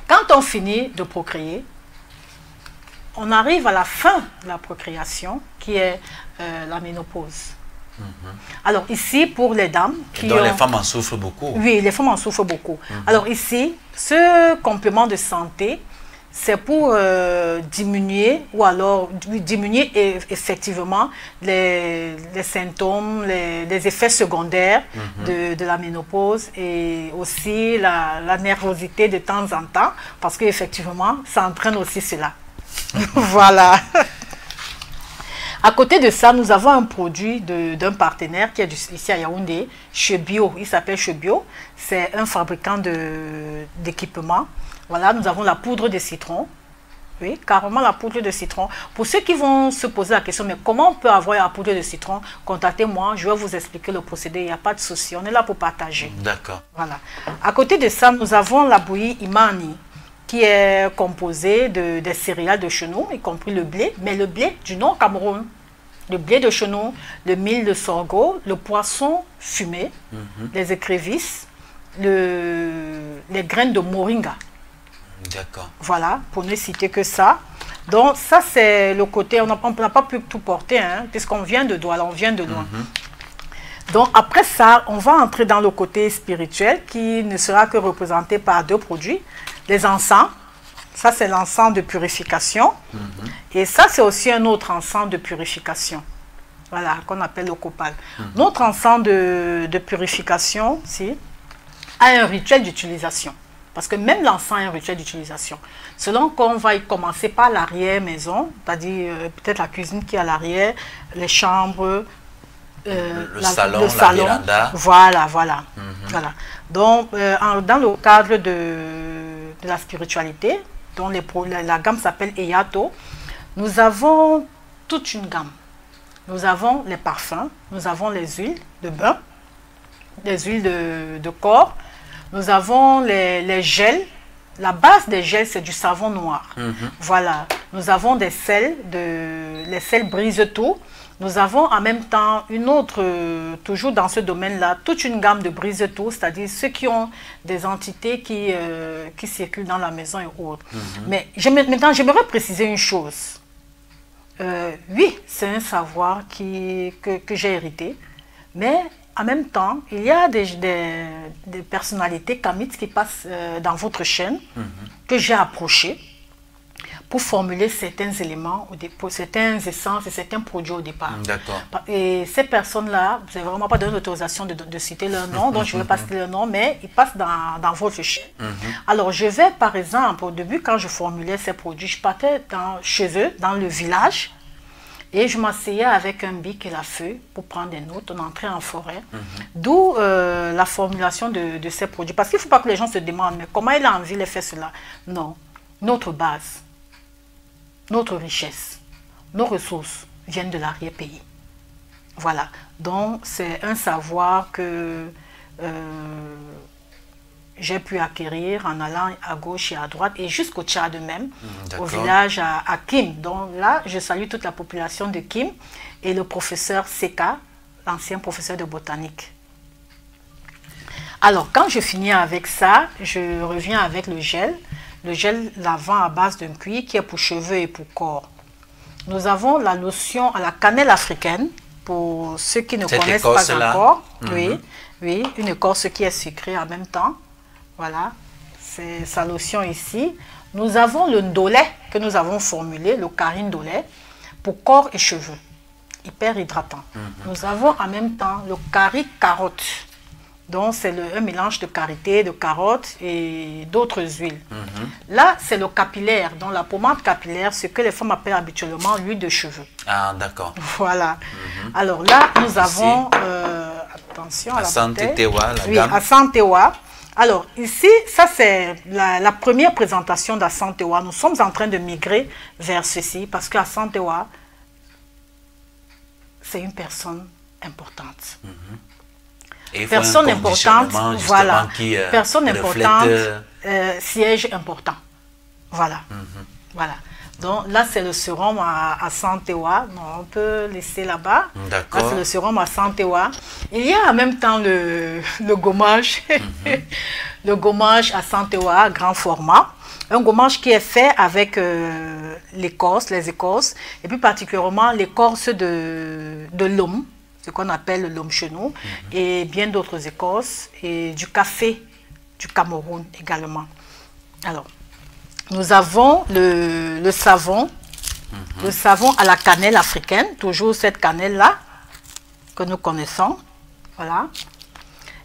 quand on finit de procréer, on arrive à la fin de la procréation qui est la ménopause. Alors ici, pour les dames qui
les femmes en souffrent beaucoup.
Oui, les femmes en souffrent beaucoup. Alors ici, ce complément de santé, c'est pour diminuer effectivement les symptômes, les effets secondaires de la ménopause et aussi la nervosité de temps en temps, parce qu'effectivement, ça entraîne aussi cela. Voilà. À côté de ça, nous avons un produit d'un partenaire qui est ici à Yaoundé, Chebio. Il s'appelle Chebio. C'est un fabricant d'équipements. Voilà, nous avons la poudre de citron. Oui, carrément la poudre de citron. Pour ceux qui vont se poser la question, mais comment on peut avoir la poudre de citron? Contactez-moi, je vais vous expliquer le procédé. Il n'y a pas de souci, on est là pour partager.
D'accord.
Voilà. À côté de ça, nous avons la bouillie Imani, qui est composé des céréales de chez nous, y compris le blé, mais le blé du Nord Cameroun. Le blé de chez nous, le mil de sorgho, le poisson fumé, les écrevisses, les graines de moringa.
D'accord.
Voilà, pour ne citer que ça. Donc ça c'est le côté, on n'a pas pu tout porter, hein, puisqu'on vient de Douala, on vient de loin. Donc après ça, on va entrer dans le côté spirituel qui ne sera que représenté par deux produits. Les encens, ça c'est l'encens de purification. Et ça c'est aussi un autre encens de purification. Voilà, qu'on appelle le copal. Notre encens de purification, a un rituel d'utilisation. Parce que même l'encens est un rituel d'utilisation. Selon qu'on va y commencer par l'arrière-maison, c'est-à-dire peut-être la cuisine qui est à l'arrière, les chambres,
le salon, la véranda.
Voilà, voilà. Voilà. Donc, dans le cadre de la spiritualité, dont la gamme s'appelle Eyato, nous avons toute une gamme. Nous avons les parfums, nous avons les huiles de bain, les huiles de corps, nous avons les gels. La base des gels, c'est du savon noir. Voilà. Nous avons des sels, les sels brise-tout. Nous avons en même temps une autre, toujours dans ce domaine-là, toute une gamme de brise-tout, c'est-à-dire ceux qui ont des entités qui circulent dans la maison et autres. Mais maintenant, j'aimerais préciser une chose. Oui, c'est un savoir que j'ai hérité, mais en même temps, il y a des personnalités kamites qui passent dans votre chaîne que j'ai approchées pour formuler certains éléments, certains essences et certains produits au départ.
D'accord.
Et ces personnes-là, vous n'avez vraiment pas donné l'autorisation de citer leur nom, donc je ne vais pas citer leur nom, mais ils passent dans votre chaîne. Alors, je vais, par exemple, au début, quand je formulais ces produits, je partais chez eux, dans le village, et je m'asseyais avec un bic et la feuille pour prendre des notes. On entrait en forêt. D'où la formulation de ces produits. Parce qu'il ne faut pas que les gens se demandent, mais comment il a envie de faire cela? Non. Notre base, notre richesse, nos ressources viennent de l'arrière-pays. Voilà. Donc, c'est un savoir que j'ai pu acquérir en allant à gauche et à droite et jusqu'au Tchad même, au village à Kim. Donc là, je salue toute la population de Kim et le professeur Seka, l'ancien professeur de botanique. Alors, quand je finis avec ça, je reviens avec le gel lavant à base d'un cuir qui est pour cheveux et pour corps. Nous avons la lotion à la cannelle africaine, pour ceux qui ne connaissent pas encore. Oui, une écorce qui est sucrée en même temps. Voilà, c'est sa lotion ici. Nous avons le ndolé que nous avons formulé, le karine ndolé, pour corps et cheveux, hyper hydratant. Nous avons en même temps le kari carotte, donc c'est un mélange de karité, de carottes et d'autres huiles. Là, c'est le capillaire, donc la pommade capillaire, ce que les femmes appellent habituellement l'huile de cheveux.
Ah, d'accord.
Voilà. Alors là, nous avons, attention à la
Asantewa, la
oui,
gamme.
Asantewa. Alors, ici, ça c'est la première présentation d'Asantewa. Nous sommes en train de migrer vers ceci parce qu'Asantewa, c'est une personne importante.
Et
Personne importante, voilà.
Qui,
personne
reflète,
importante, siège important. Voilà. Voilà. Donc là, c'est le sérum à Santewa. On peut laisser là-bas. Là, c'est le sérum à Santewa. Il y a en même temps le gommage. Le gommage à Santewa, grand format. Un gommage qui est fait avec l'écorce, les écorces, et plus particulièrement l'écorce de l'homme, ce qu'on appelle le l'homme chez nous, et bien d'autres écorces, et du café du Cameroun également. Alors, nous avons le savon à la cannelle africaine, toujours cette cannelle-là que nous connaissons. Voilà.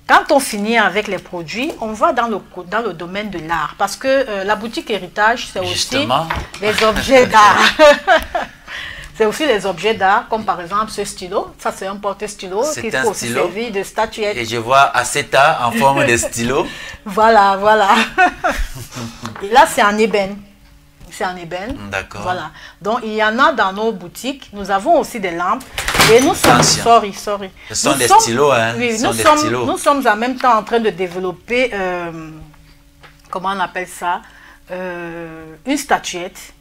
Quand on finit avec les produits, on va dans le domaine de l'art. Parce que la boutique héritage, c'est aussi les objets d'art. C'est aussi les objets d'art, comme par exemple ce stylo. Ça, c'est un porte-stylo qui peut aussi servir de statuette.
Et je vois Aceta en forme de stylo.
Voilà, voilà. Et là, c'est en ébène. C'est en ébène.
D'accord.
Voilà. Donc, il y en a dans nos boutiques. Nous avons aussi des lampes. Et nous sommes... Sorry.
Ce sont des stylos, hein.
Oui, nous sommes en même temps en train de développer, comment on appelle ça, une statuette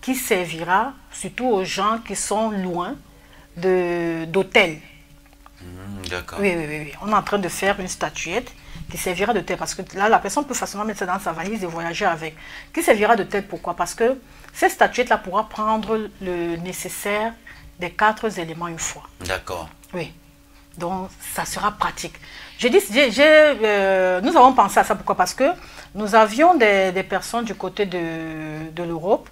qui servira surtout aux gens qui sont loin d'hôtels.
D'accord.
Oui. On est en train de faire une statuette qui servira de telle, parce que là, la personne peut facilement mettre ça dans sa valise et voyager avec. Qui servira de telle, pourquoi? Parce que cette statuette-là pourra prendre le nécessaire des 4 éléments une fois. D'accord. Oui. Donc, ça sera pratique. Nous avons pensé à ça, pourquoi? Parce que nous avions des personnes du côté de l'Europe,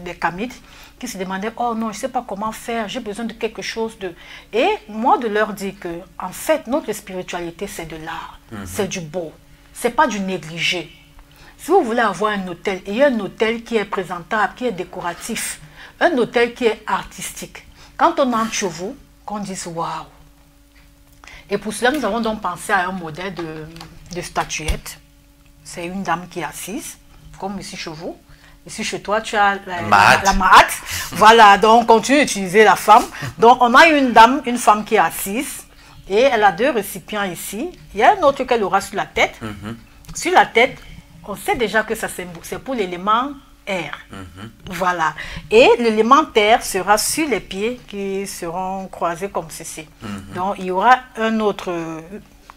des Kamites, qui se demandaient, oh non, je ne sais pas comment faire, j'ai besoin de quelque chose de... Et moi, de leur dire que, en fait, notre spiritualité, c'est de l'art, c'est du beau, c'est pas du négligé. Si vous voulez avoir un hôtel, il y a un hôtel qui est présentable, qui est décoratif, un hôtel qui est artistique. Quand on entre chez vous, qu'on dise waouh. Et pour cela, nous avons donc pensé à un modèle de statuette. C'est une dame qui est assise, comme ici chez vous. Ici chez toi, tu as la Mahat. Voilà, donc on continue d'utiliser la femme. Donc on a une femme qui est assise et elle a 2 récipients ici. Il y a un autre qu'elle aura sur la tête. Sur la tête, on sait déjà que ça c'est pour l'élément air. Voilà. Et l'élément terre sera sur les pieds qui seront croisés comme ceci. Donc il y aura un autre...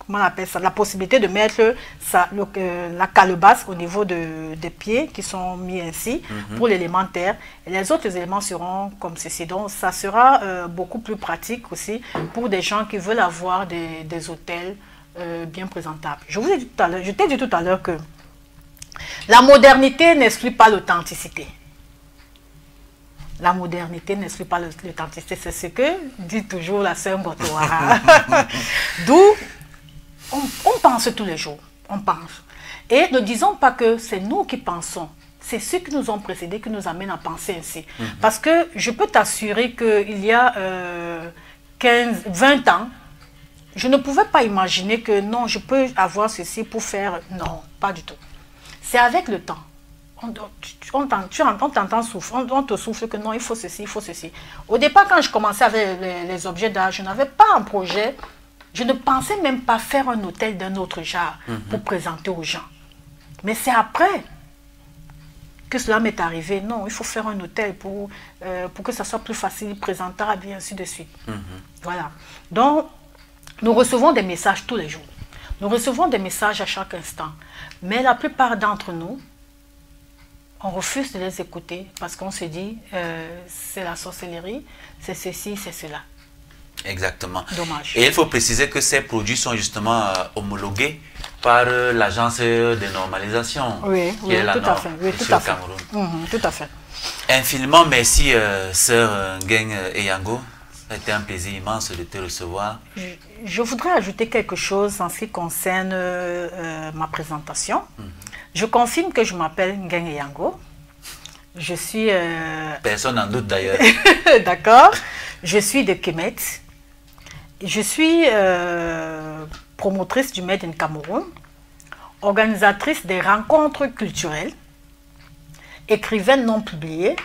Comment on appelle ça, la possibilité de mettre la calebasse au niveau des pieds qui sont mis ainsi pour l'élément terre. Et les autres éléments seront comme ceci. Donc ça sera beaucoup plus pratique aussi pour des gens qui veulent avoir des hôtels bien présentables. Je t'ai dit tout à l'heure que la modernité n'exclut pas l'authenticité. La modernité n'exclut pas l'authenticité. C'est ce que dit toujours la sœur Ngotouara. D'où on pense tous les jours, on pense. Et ne disons pas que c'est nous qui pensons, c'est ceux qui nous ont précédés qui nous amènent à penser ainsi. Parce que je peux t'assurer qu'il y a 20 ans, je ne pouvais pas imaginer que non, je peux avoir ceci pour faire... Non, pas du tout. C'est avec le temps. On t'entend souffler, on te souffle que non, il faut ceci, il faut ceci. Au départ, quand je commençais avec les objets d'art, je n'avais pas un projet. Je ne pensais même pas faire un hôtel d'un autre genre pour présenter aux gens. Mais c'est après que cela m'est arrivé. Non, il faut faire un hôtel pour que ça soit plus facile, présentable et ainsi de suite. Voilà. Donc, nous recevons des messages tous les jours. Nous recevons des messages à chaque instant. Mais la plupart d'entre nous, on refuse de les écouter parce qu'on se dit, c'est la sorcellerie, c'est ceci, c'est cela.
Exactement.
Dommage.
Et il faut préciser que ces produits sont justement homologués par l'agence de normalisation.
Oui,
qui est la
tout
norme,
à fait. Oui, tout
ici au
à fait.
Cameroun.
Tout à fait.
Infiniment merci, sœur Ngeng Eyango. Ça a été un plaisir immense de te recevoir.
Je voudrais ajouter quelque chose en ce qui concerne ma présentation. Je confirme que je m'appelle Ngeng Eyango. Je suis...
Personne n'en doute d'ailleurs.
D'accord. Je suis de Kemet. Je suis promotrice du Made in Cameroun, organisatrice des rencontres culturelles, écrivaine non publiée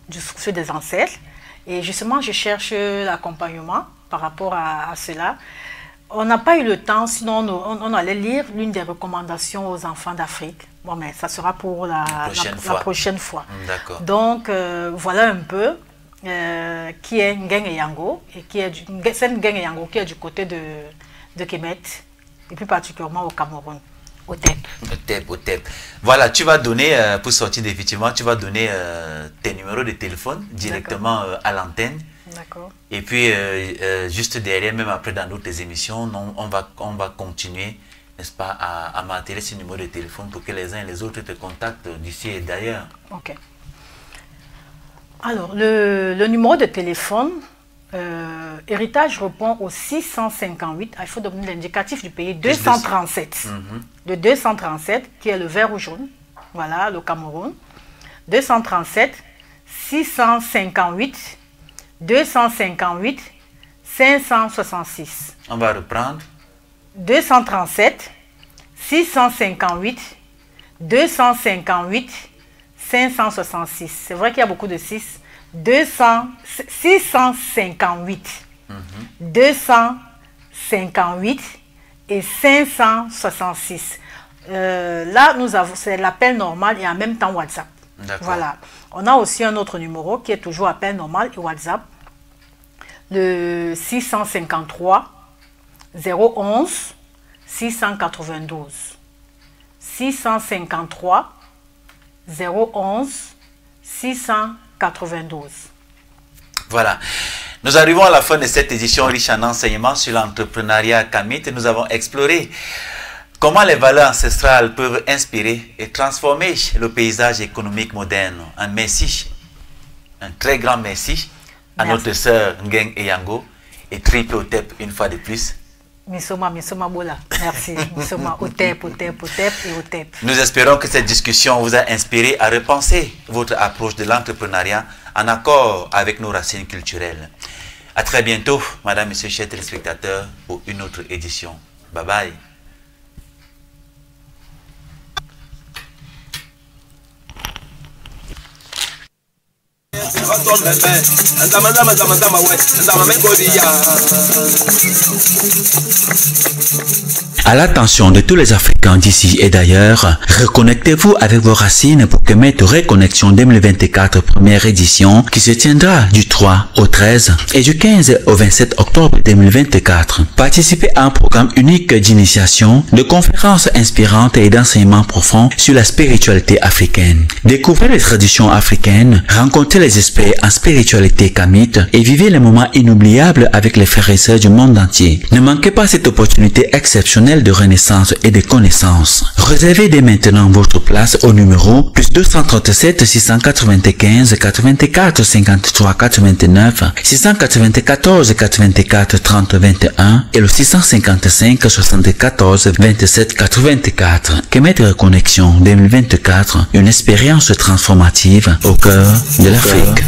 du souffle des ancêtres. Et justement, je cherche l'accompagnement par rapport à cela. On n'a pas eu le temps, sinon on allait lire l'une des recommandations aux enfants d'Afrique. Bon, mais ça sera pour la prochaine fois.
D'accord.
Donc, voilà un peu qui est Ngeng Eyango, et c'est Ngeng Eyango qui est du côté de Kemet, et plus particulièrement au Cameroun, au TEP.
Au TEP. Voilà, tu vas donner, pour sortir définitivement, tu vas donner tes numéros de téléphone directement à l'antenne.
D'accord.
Et puis, juste derrière, même après dans d'autres émissions, on va continuer, n'est-ce pas, à marteler ce numéro de téléphone pour que les uns et les autres te contactent d'ici et d'ailleurs.
Ok. Alors, le numéro de téléphone, Héritage répond au 658, il faut donner l'indicatif du pays, 237. Le 237, qui est le vert ou jaune, voilà, le Cameroun. 237, 658, 258, 566.
On va reprendre.
237, 658, 258, 566. C'est vrai qu'il y a beaucoup de 6. 658, 258 et 566. Là, c'est l'appel normal et en même temps WhatsApp. Voilà. On a aussi un autre numéro qui est toujours appel normal et WhatsApp. Le 653 011 692. 653 011 692.
Voilà. Nous arrivons à la fin de cette édition riche en enseignements sur l'entrepreneuriat Kamit. Nous avons exploré comment les valeurs ancestrales peuvent inspirer et transformer le paysage économique moderne. Un merci, un très grand merci à notre sœur Ngeng Eyango et triple au TEP une fois de plus.
Misoma Bola. Merci. Misoma Otep et Otep.
Nous espérons que cette discussion vous a inspiré à repenser votre approche de l'entrepreneuriat en accord avec nos racines culturelles. À très bientôt, madame, monsieur, chers téléspectateurs, pour une autre édition. Bye bye.
À l'attention de tous les Africains d'ici et d'ailleurs, reconnectez-vous avec vos racines pour commettre Reconnexion 2024 première édition qui se tiendra du 3 au 13 et du 15 au 27 octobre 2024. Participez à un programme unique d'initiation, de conférences inspirantes et d'enseignements profonds sur la spiritualité africaine. Découvrez les traditions africaines, rencontrez les experts en spiritualité kamite et vivez les moments inoubliables avec les frères et sœurs du monde entier. Ne manquez pas cette opportunité exceptionnelle de renaissance et de connaissance. Réservez dès maintenant votre place au numéro +237 695 84 53 89 694 84 30 21 et le 655 74 27 84. Kemet Reconnexion 2024, une expérience transformative au cœur de l'Afrique.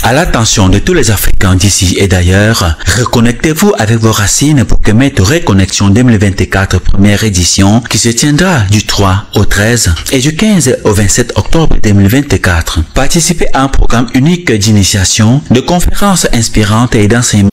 À l'attention de tous les Africains d'ici et d'ailleurs, reconnectez-vous avec vos racines pour commettre Reconnexion 2024 première édition qui se tiendra du 3 au 13 et du 15 au 27 octobre 2024. Participez à un programme unique d'initiation, de conférences inspirantes et d'enseignements